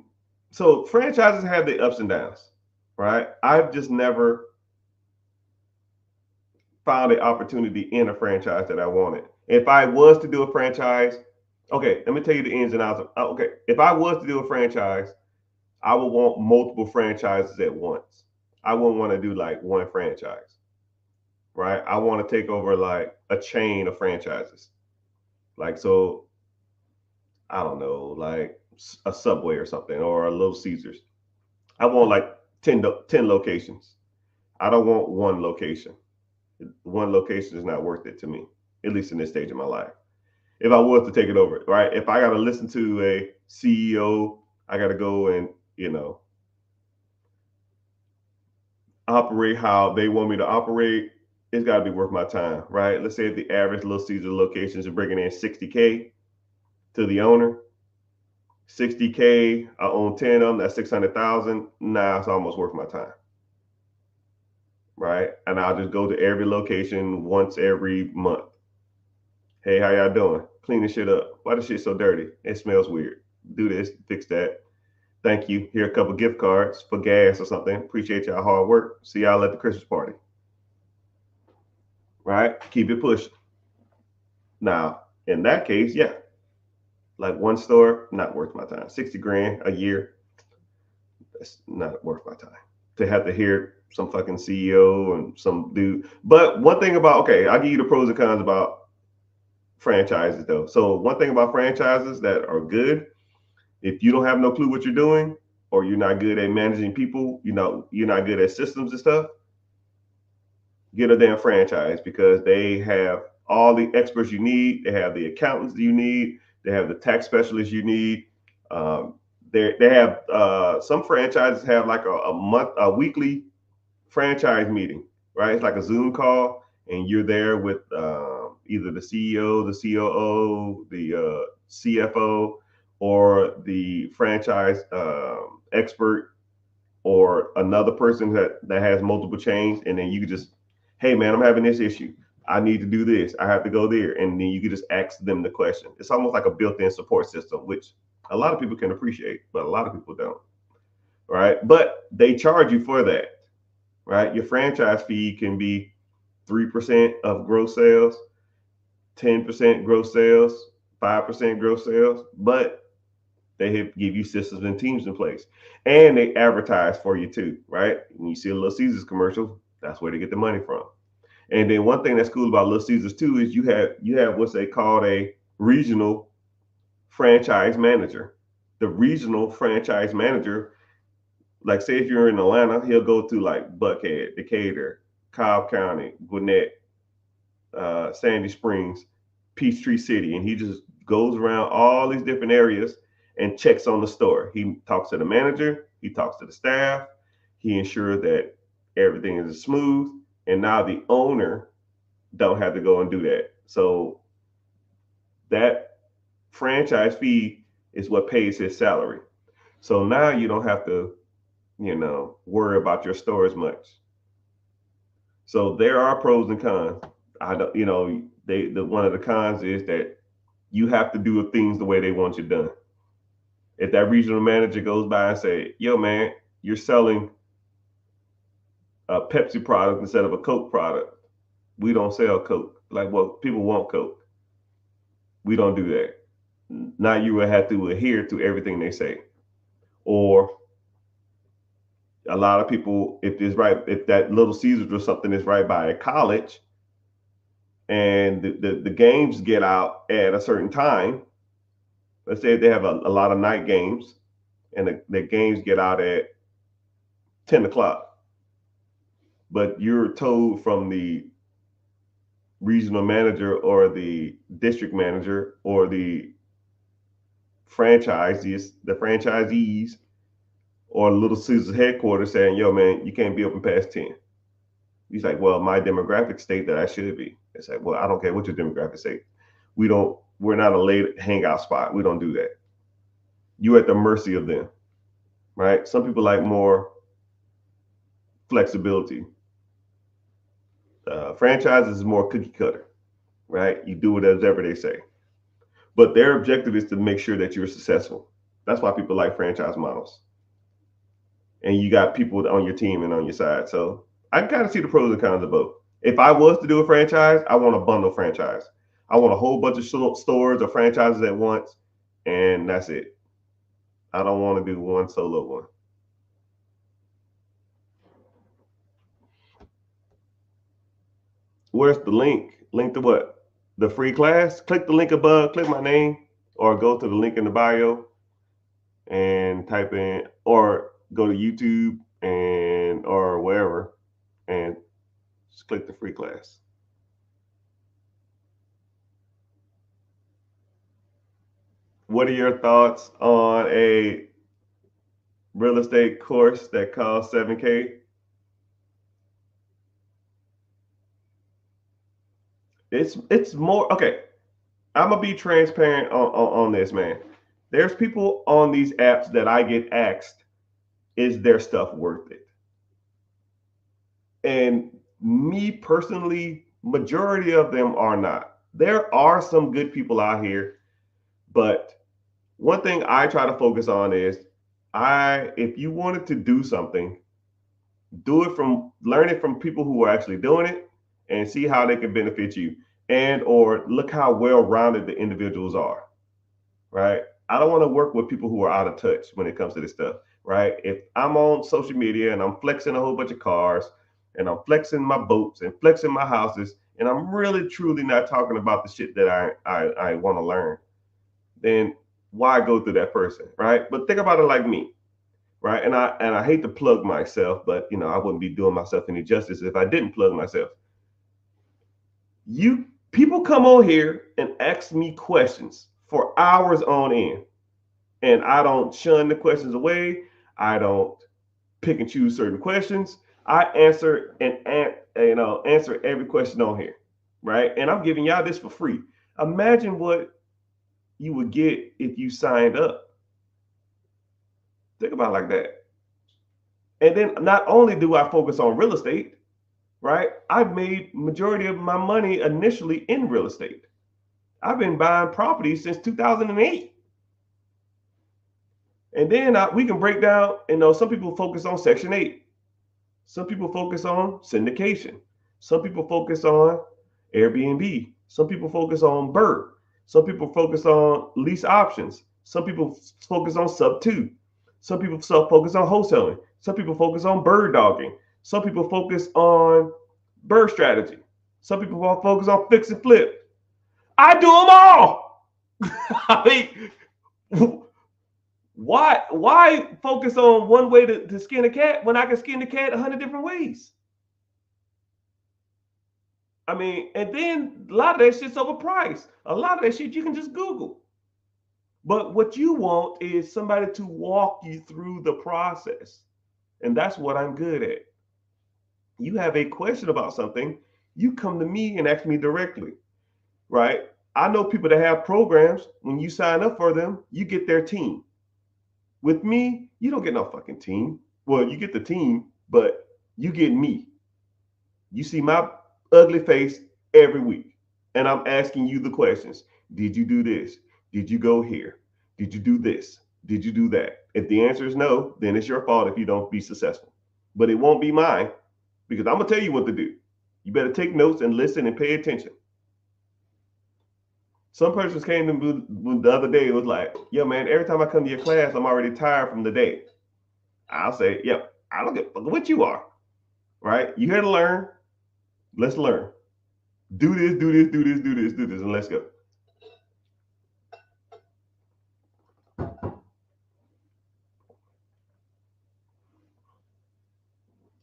so franchises have the ups and downs, right? I've just never found an opportunity in a franchise that I wanted. If I was to do a franchise, okay, let me tell you the ins and outs. Okay, if I was to do a franchise, I would want multiple franchises at once. I wouldn't want to do like one franchise, right? I want to take over like a chain of franchises. Like, so, I don't know, like a Subway or something or a Little Caesars. I want like 10 locations. I don't want one location. One location is not worth it to me, at least in this stage of my life. If I was to take it over, right? If I got to listen to a CEO, I got to go and, you know, operate how they want me to operate. It's got to be worth my time, right? Let's say if the average Little Caesar locations are bringing in 60K to the owner, 60K, I own 10 of them, that's 600,000. Nah, it's almost worth my time, right? And I'll just go to every location once every month. Hey, how y'all doing? Clean this shit up. Why this shit so dirty? It smells weird. Do this, fix that. Thank you. Here are a couple gift cards for gas or something. Appreciate y'all hard work. See y'all at the Christmas party. Right? Keep it pushing. Now, in that case, yeah. Like one store, not worth my time. 60 grand a year, that's not worth my time. To have to hear some fucking CEO and some dude. But one thing about, okay, I'll give you the pros and cons about franchises though. So one thing about franchises that are good, if you don't have no clue what you're doing, or you're not good at managing people, you know, you're not good at systems and stuff, get a damn franchise because they have all the experts you need. They have the accountants you need. They have the tax specialists you need. They have some franchises have like a weekly franchise meeting, right? It's like a Zoom call, and you're there with either the CEO, the COO, the CFO, or the franchise expert, or another person that has multiple chains, and then you can just, hey man, I'm having this issue. I need to do this. I have to go there, and then you can just ask them the question. It's almost like a built-in support system, which a lot of people can appreciate, but a lot of people don't. Right? But they charge you for that. Right? Your franchise fee can be 3% of gross sales, 10% gross sales, 5% gross sales, but they give you systems and teams in place, and they advertise for you too, right? When you see a Little Caesars commercial, that's where they get the money from. And then one thing that's cool about Little Caesars too is you have what's they call a regional franchise manager. The regional franchise manager, like say if you're in Atlanta, he'll go to like Buckhead, Decatur, Cobb County, Gwinnett, Sandy Springs, Peachtree City, and he just goes around all these different areas and checks on the store. He talks to the manager, he talks to the staff, he ensures that everything is smooth, and now the owner don't have to go and do that. So that franchise fee is what pays his salary. So now you don't have to, worry about your store as much. So there are pros and cons. I don't, one of the cons is that you have to do things the way they want you done. If that regional manager goes by and say, "Yo, man, you're selling a Pepsi product instead of a Coke product. We don't sell Coke." Like, well, people want Coke. We don't do that. Now you will have to adhere to everything they say. Or a lot of people, if that Little Caesars or something is right by a college, and the games get out at a certain time. Let's say they have a lot of night games, and the games get out at 10 o'clock. But you're told from the regional manager or the district manager or the franchisees or Little Caesars headquarters saying, "Yo, man, you can't be open past 10." He's like, "Well, my demographic state that I should be." It's like, "Well, I don't care what your demographic state. We're not a late hangout spot. We don't do that." You're at the mercy of them, right? Some people like more flexibility. Franchises is more cookie cutter, right? You do whatever they say. But their objective is to make sure that you're successful. That's why people like franchise models. And you got people on your team and on your side. So I kind of see the pros and cons of both. If I was to do a franchise, I want a bundle franchise. I want a whole bunch of stores or franchises at once, and that's it. I don't want to do one solo one. Where's the link? Link to what? The free class? Click the link above, click my name, or go to the link in the bio and type in, or go to YouTube and or wherever and just click the free class. What are your thoughts on a real estate course that costs 7K? It's more okay. I'm gonna be transparent on this, man. There's people on these apps that I get asked, is their stuff worth it? And me personally, majority of them are not. There are some good people out here, but one thing I try to focus on is if you wanted to do something, do it from learn it from people who are actually doing it and see how they can benefit you, and or look how well rounded the individuals are, right? I don't want to work with people who are out of touch when it comes to this stuff, right? If I'm on social media and I'm flexing a whole bunch of cars and I'm flexing my boats and flexing my houses and I'm really truly not talking about the shit that I want to learn, then why go through that person, right? But think about it like me, right? And I hate to plug myself, but I wouldn't be doing myself any justice if I didn't plug myself. You people come on here and ask me questions for hours on end, and I don't shun the questions away. I don't pick and choose certain questions. I answer answer every question on here, right? And I'm giving y'all this for free. Imagine what you would get if you signed up. Think about it like that. And then not only do I focus on real estate, right? I've made majority of my money initially in real estate. I've been buying properties since 2008. And then we can break down, some people focus on Section 8. Some people focus on syndication. Some people focus on Airbnb. Some people focus on BRRRR. Some people focus on lease options. Some people focus on sub 2. Some people focus on wholesaling. Some people focus on bird dogging. Some people focus on bird strategy. Some people focus on fix and flip. I do them all. I mean, why focus on one way to skin a cat when I can skin the cat 100 different ways? I mean, and then a lot of that shit's overpriced. A lot of that shit you can just Google. But what you want is somebody to walk you through the process. And that's what I'm good at. You have a question about something, You come to me and ask me directly, right? I know people that have programs. When you sign up for them, you get their team. With me, you don't get no fucking team. Well, you get the team, but you get me. You see my ugly face every week. And I'm asking you the questions. Did you do this? Did you go here? Did you do this? Did you do that? If the answer is no, then it's your fault if you don't be successful. But it won't be mine because I'm going to tell you what to do. You better take notes and listen and pay attention. Some persons came to me the other day. It was like, yo, man, every time I come to your class, I'm already tired from the day. I'll say, yep, I don't give a fuck what you are, right? You here to learn. Let's learn. Do this, do this, do this, do this, do this, and let's go.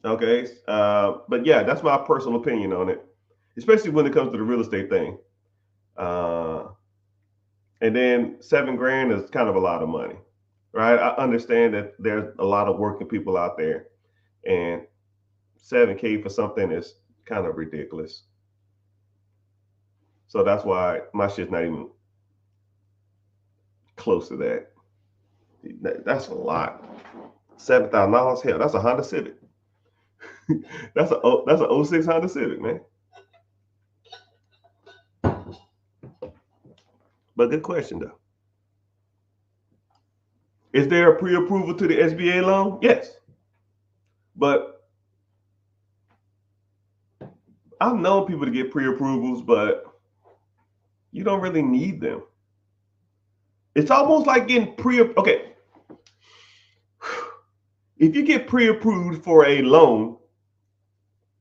Okay. But yeah, that's my personal opinion on it, especially when it comes to the real estate thing. Uh, and then $7,000 is kind of a lot of money, right? I understand that there's a lot of working people out there, and 7K for something is kind of ridiculous. So that's why my shit's not even close to that. That's a lot. $7,000, hell, that's a Honda Civic. that's a 06 Honda Civic, man. But good question though. Is there a pre-approval to the SBA loan? Yes. But I've known people to get pre-approvals, but you don't really need them. It's almost like getting okay. If you get pre-approved for a loan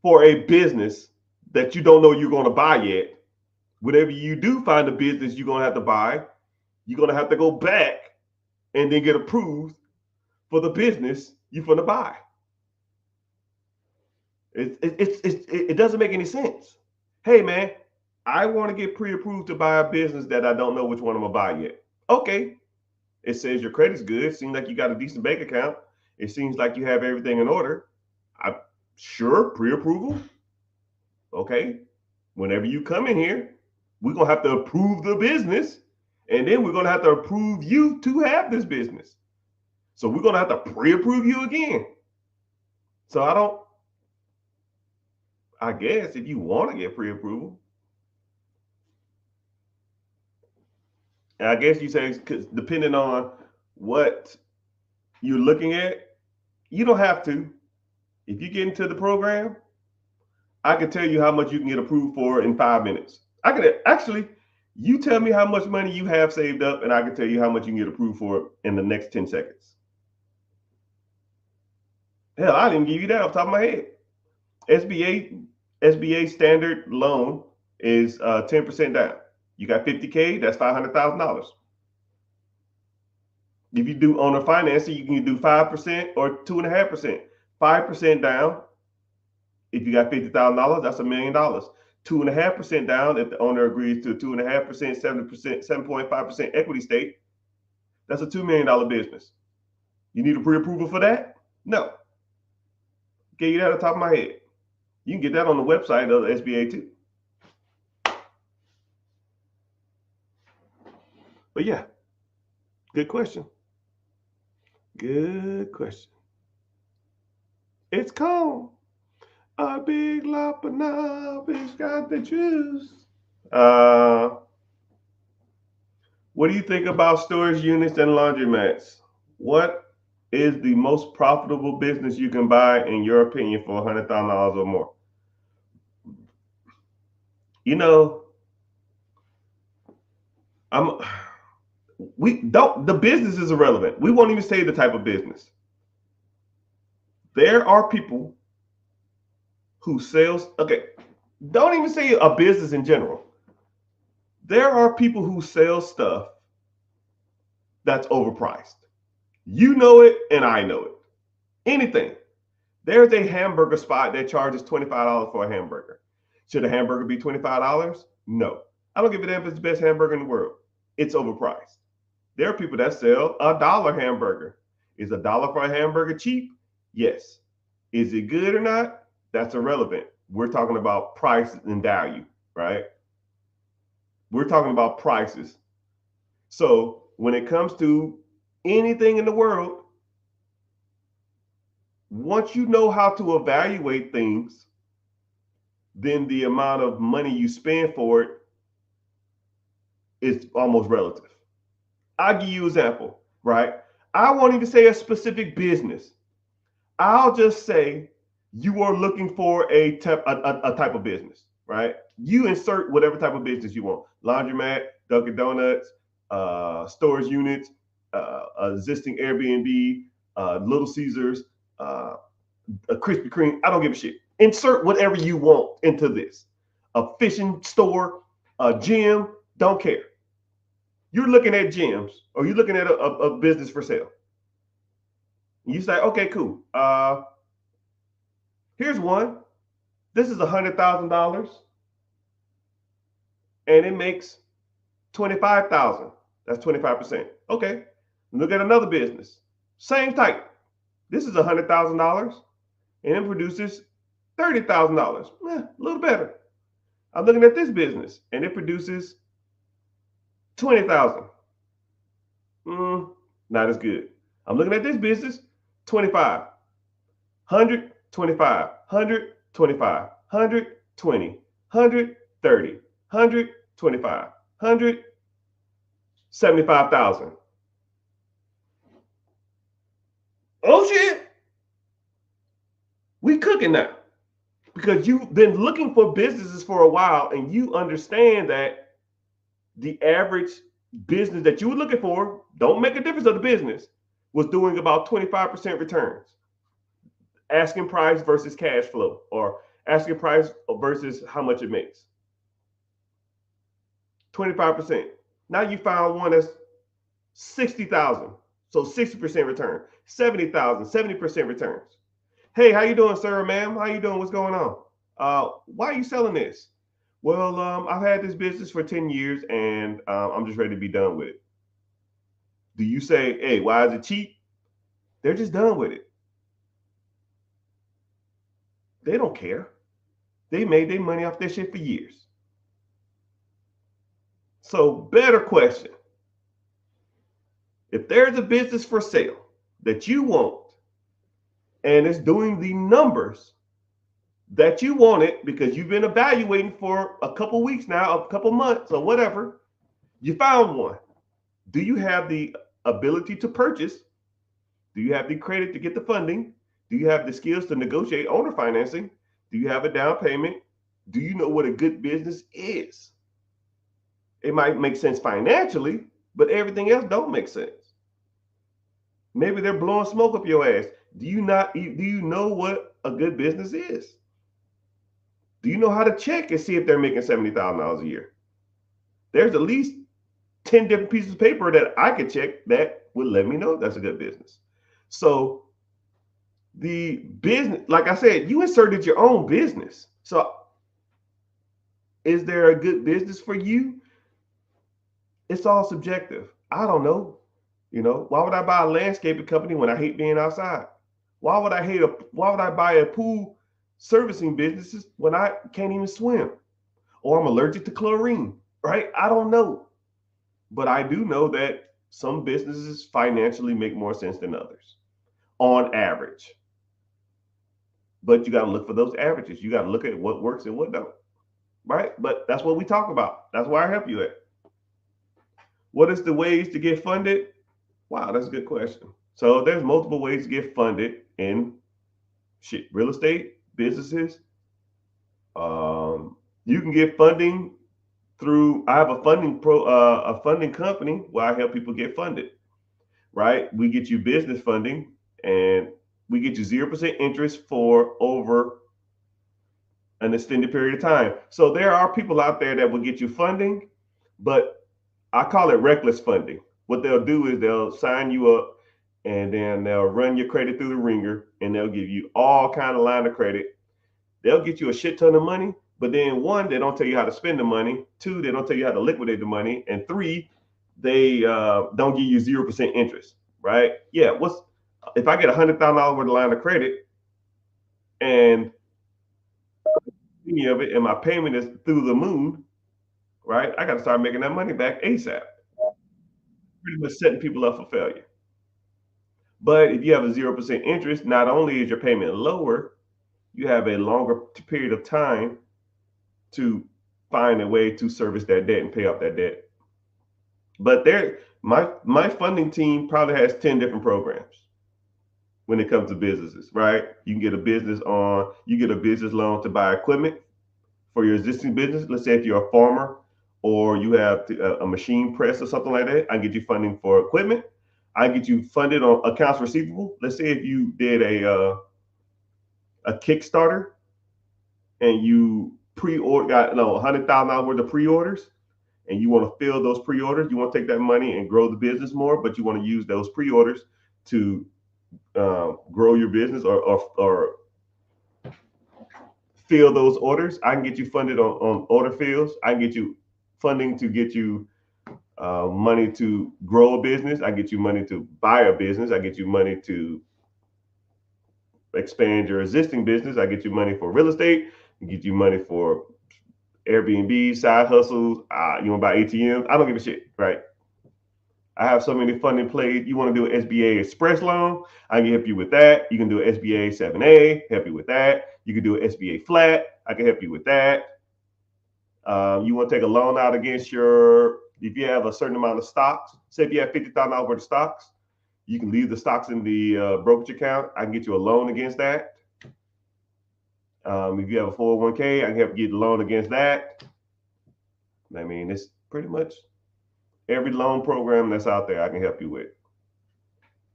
for a business that you don't know you're going to buy yet, whatever you do find a business you're going to have to buy, you're going to have to go back and then get approved for the business you're going to buy. It doesn't make any sense. Hey, man, I want to get pre-approved to buy a business that I don't know which one I'm going to buy yet. Okay. It says your credit's good. It seems like you got a decent bank account. It seems like you have everything in order. I'm sure pre-approval. Okay. Whenever you come in here, we're going to have to approve the business. And then we're going to have to approve you to have this business. So we're going to have to pre-approve you again. So I guess if you want to get pre-approval, and I guess you say, because depending on what you're looking at, you don't have to. If you get into the program, I can tell you how much you can get approved for in 5 minutes. I can actually, you tell me how much money you have saved up, and I can tell you how much you can get approved for in the next 10 seconds. Hell, I didn't give you that off the top of my head. SBA standard loan is 10% down. You got 50K, that's $500,000. If you do owner financing, you can do 5% or 2.5%. 5% down. If you got $50,000, that's $1 million. 2.5% down if the owner agrees to 2.5%, 7%, 7.5% equity stake. That's a $2 million business. You need a pre-approval for that? No. Gave you that off the top of my head. You can get that on the website of the SBA too. But yeah, good question. Good question. It's called a big lump of knowledge got the juice. What do you think about storage units and laundromats? What is the most profitable business you can buy, in your opinion, for $100,000 or more? You know, the business is irrelevant. We won't even say the type of business. There are people who sells, okay, don't even say a business in general. There are people who sell stuff that's overpriced. You know it, and I know it. Anything. There's a hamburger spot that charges $25 for a hamburger. Should a hamburger be $25? No. I don't give a damn if it's the best hamburger in the world. It's overpriced. There are people that sell $1 hamburger. Is $1 for a hamburger cheap? Yes. Is it good or not? That's irrelevant. We're talking about price and value, right? We're talking about prices. So when it comes to anything in the world, once you know how to evaluate things, then the amount of money you spend for it is almost relative. I'll give you an example, right? I won't even say a specific business. I'll just say you are looking for a type of business, right? You insert whatever type of business you want: laundromat, Dunkin' Donuts, storage units, existing Airbnb, Little Caesars, a Krispy Kreme. I don't give a shit. Insert whatever you want into this. A fishing store, a gym, don't care. You're looking at gyms, or you're looking at a business for sale. You say, okay, cool. Here's one. This is $100,000, and it makes 25,000. That's 25%. Okay. Look at another business, same type. This is $100,000, and it produces $30,000. A little better. I'm looking at this business, and it produces 20,000. Not as good. I'm looking at this business, 25, 100, 25, 100, 25, 120, 130, 125, 175,000. Oh shit, we cooking now, because you've been looking for businesses for a while, and you understand that the average business that you were looking for, don't make a difference of the business, was doing about 25% returns. Asking price versus cash flow, or asking price versus how much it makes. 25%. Now you found one that's 60,000. So 60% return. 70,000, 70% returns. Hey, how you doing, sir, ma'am? How you doing? What's going on? Why are you selling this? Well, I've had this business for 10 years, and I'm just ready to be done with it. Do you say, hey, why is it cheap? They're just done with it. They don't care. They made their money off this shit for years. So, better question. If there's a business for sale that you want, and it's doing the numbers that you want it, because you've been evaluating for a couple weeks now, a couple months, or whatever, you found one. Do you have the ability to purchase? Do you have the credit to get the funding? Do you have the skills to negotiate owner financing? Do you have a down payment? Do you know what a good business is? It might make sense financially, but everything else don't make sense. Maybe they're blowing smoke up your ass. Do you know what a good business is? Do you know how to check and see if they're making $70,000 a year? There's at least 10 different pieces of paper that I could check that would let me know that's a good business. So the business, like I said, you inserted your own business. So is there a good business for you? It's all subjective. I don't know. Why would I buy a landscaping company when I hate being outside? Why would I buy a pool servicing business when I can't even swim? Or I'm allergic to chlorine, right? I don't know. But I do know that some businesses financially make more sense than others on average. But you got to look for those averages. You got to look at what works and what don't, right? But that's what we talk about. That's where I help you at. What is the ways to get funded? Wow, that's a good question. So there's multiple ways to get funded in real estate, businesses. You can get funding through. I have a funding company where I help people get funded. Right? We get you business funding, and we get you 0% interest for over an extended period of time. So there are people out there that will get you funding, but I call it reckless funding. What they'll do is they'll sign you up, and then they'll run your credit through the ringer, and they'll give you all kind of line of credit. They'll get you a shit ton of money, but then one, they don't tell you how to spend the money. Two, they don't tell you how to liquidate the money. And three, they don't give you 0% interest, right? Yeah, if I get $100,000 worth of line of credit, and any of it, and my payment is through the moon, right? I got to start making that money back ASAP. Pretty much setting people up for failure. But if you have a 0% interest, not only is your payment lower, you have a longer period of time to find a way to service that debt and pay off that debt. But my funding team probably has 10 different programs when it comes to businesses, right? You can get a you get a business loan to buy equipment for your existing business. Let's say if you're a farmer or you have a machine press or something like that, I can get you funding for equipment. I get you funded on accounts receivable. Let's say if you did a Kickstarter and you pre-order got $100,000 worth of pre-orders, and you want to fill those pre-orders. You want to take that money and grow the business more, but you want to use those pre-orders to grow your business or fill those orders. I can get you funded on order fills. I can get you funding to get you money to grow a business. I get you money to buy a business. I get you money to expand your existing business. I get you money for real estate. I get you money for Airbnb, side hustles. You want to buy ATMs? I don't give a shit, right? I have so many funding plays. You want to do an SBA Express loan? I can help you with that. You can do an SBA 7A, help you with that. You can do an SBA flat. I can help you with that. You want to take a loan out against if you have a certain amount of stocks, say if you have $50,000 worth of stocks, you can leave the stocks in the brokerage account. I can get you a loan against that. If you have a 401k, I can help you get a loan against that. I mean, it's pretty much every loan program that's out there I can help you with.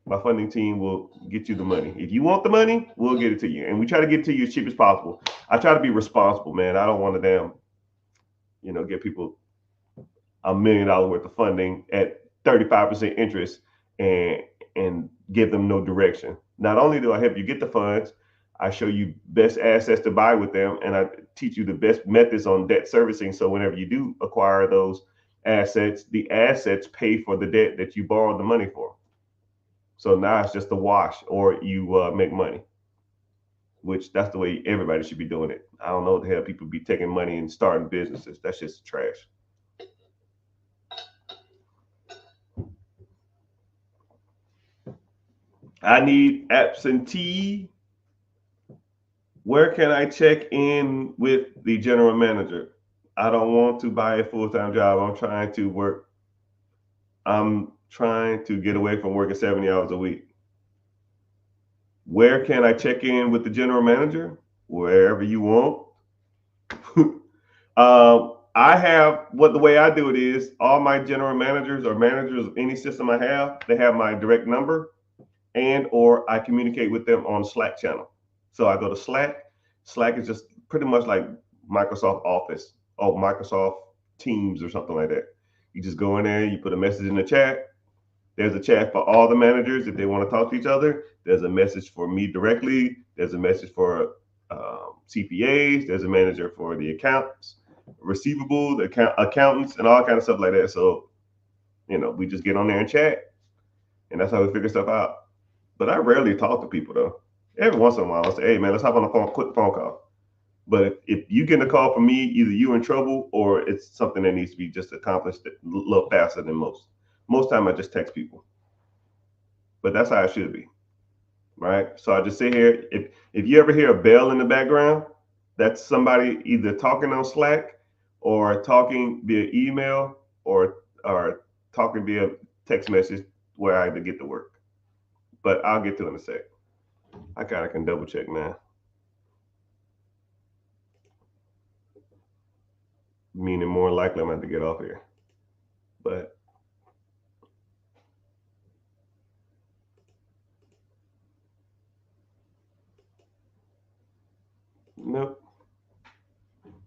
My funding team will get you the money. If you want the money, we'll get it to you. And we try to get it to you as cheap as possible. I try to be responsible, man. I don't want to get people $1 million worth of funding at 35% interest and give them no direction. Not only do I help you get the funds, I show you best assets to buy with them, and I teach you the best methods on debt servicing. So whenever you do acquire those assets, the assets pay for the debt that you borrowed the money for. So now it's just a wash, or you make money, which that's the way everybody should be doing it. I don't know what the hell people be taking money and starting businesses. That's just trash. I need absentee. Where can I check in with the general manager? I don't want to buy a full-time job. I'm trying to get away from working 70 hours a week. Where can I check in with the general manager? Wherever you want. I have the way I do it is all my general managers or managers of any system I have, they have my direct number, and or I communicate with them on Slack channel. So I go to Slack. Slack is just pretty much like Microsoft Office or Microsoft Teams or something like that. You just go in there, you put a message in the chat. There's a chat for all the managers if they want to talk to each other. There's a message for me directly. There's a message for CPAs. There's a manager for the accounts, receivables, accountants, and all kind of stuff like that. So, we just get on there and chat, and that's how we figure stuff out. But I rarely talk to people though. Every once in a while, I'll say, "Hey man, let's hop on a quick phone call." But if you get a call from me, either you in trouble or it's something that needs to be just accomplished a little faster than most. Most time I just text people, but that's how it should be, right? So I just sit here. If you ever hear a bell in the background, that's somebody either talking on Slack or talking via email or talking via text message where I had to get to work. But I'll get to it in a sec. I kind of can double check now. Meaning more likely I'm going to have to get off here. But nope.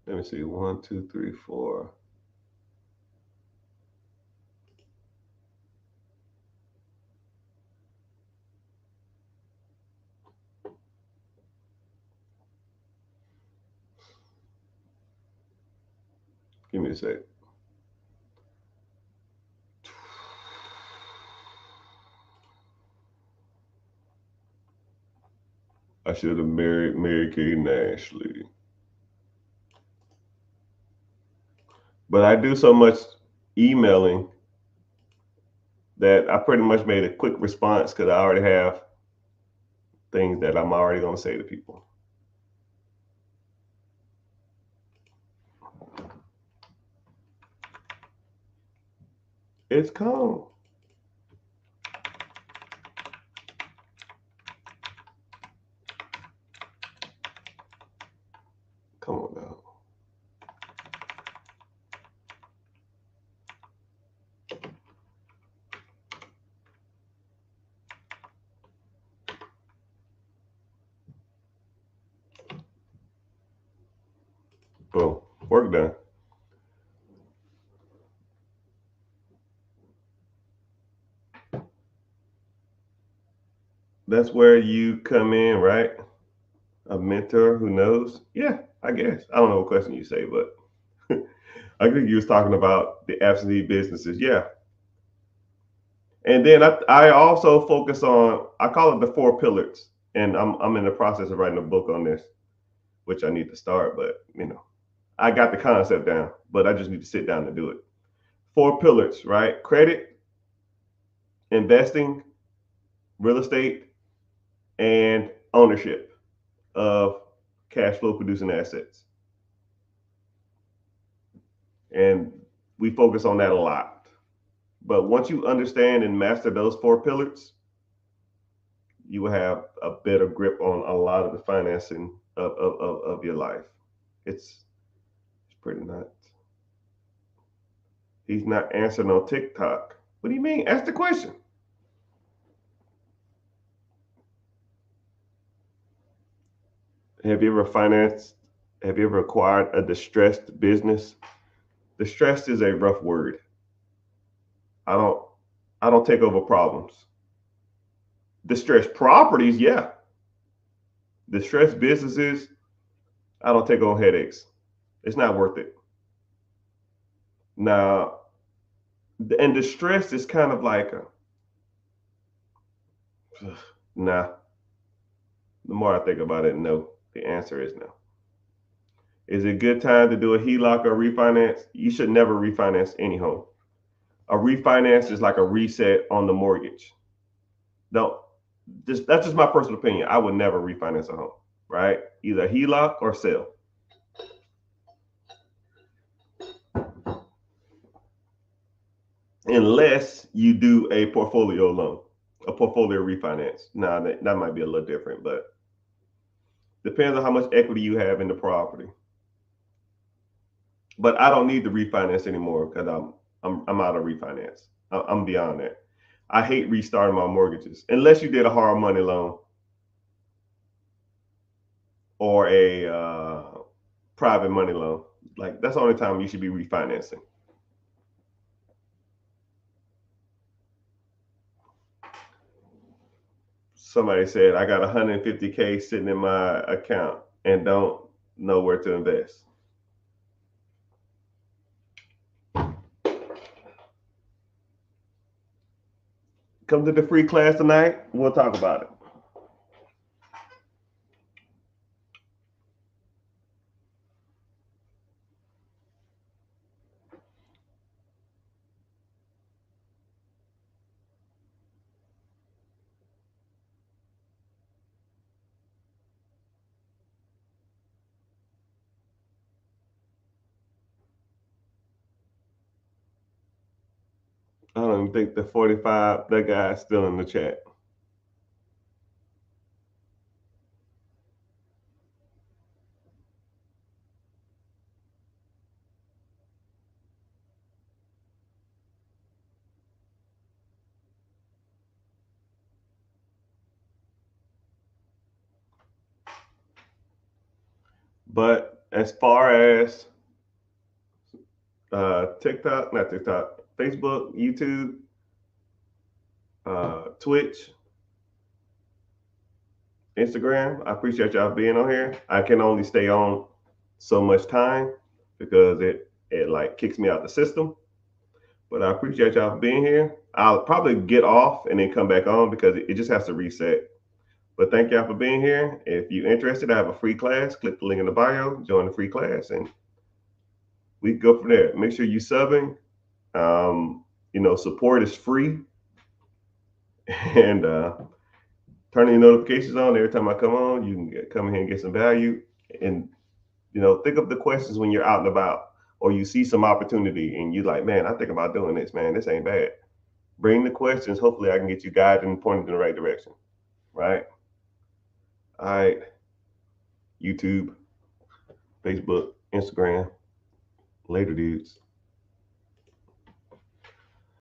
Let me see. 1, 2, 3, 4. Give me a sec. I should have married Mary Kate and Ashley. But I do so much emailing that I pretty much made a quick response because I already have things that I'm already going to say to people. It's calm. Come on now. Boom. Work done. That's where you come in, right? A mentor who knows? Yeah, I guess. I don't know what question you say, but I think you was talking about the absentee businesses. Yeah. And then I also focus on, I call it the four pillars. And I'm in the process of writing a book on this, which I need to start, but I got the concept down, but I just need to sit down and do it. Four pillars, right? Credit, investing, real estate, and ownership of cash flow producing assets. And we focus on that a lot. But once you understand and master those four pillars, you will have a better grip on a lot of the financing of your life. It's pretty nuts. He's not answering on TikTok. What do you mean? Ask the question. Have you ever financed? Have you ever acquired a distressed business? Distressed is a rough word. I don't. I don't take over problems. Distressed properties, yeah. Distressed businesses, I don't take on headaches. It's not worth it. Now, and distress is kind of like a, nah. The more I think about it, no. The answer is no. Is it a good time to do a HELOC or refinance? You should never refinance any home. A refinance is like a reset on the mortgage. Don't just that's just my personal opinion. I would never refinance a home, right? Either HELOC or sell. Unless you do a portfolio loan, a portfolio refinance. Now that might be a little different, but depends on how much equity you have in the property. But I don't need to refinance anymore because I'm out of refinance. I'm beyond that. I hate restarting my mortgages unless you did a hard money loan or a private money loan. Like that's the only time you should be refinancing. Somebody said I got 150K sitting in my account and don't know where to invest. Come to the free class tonight. We'll talk about it. I don't even think the 45, that guy's still in the chat. But as far as TikTok, not TikTok, Facebook, YouTube, Twitch, Instagram, I appreciate y'all being on here. I can only stay on so much time because it like kicks me out the system. But I appreciate y'all being here. I'll probably get off and then come back on because it just has to reset. But thank y'all for being here. If you're interested, I have a free class. Click the link in the bio, join the free class, and We can go from there. Make sure you subbing. Support is free, and turning your notifications on every time I come on. You can come in here and get some value, and think of the questions when you're out and about, or you see some opportunity, and you like, man, I think about doing this, man. This ain't bad. Bring the questions. Hopefully, I can get you guided and pointed in the right direction. Right. All right. YouTube, Facebook, Instagram. Later, dudes.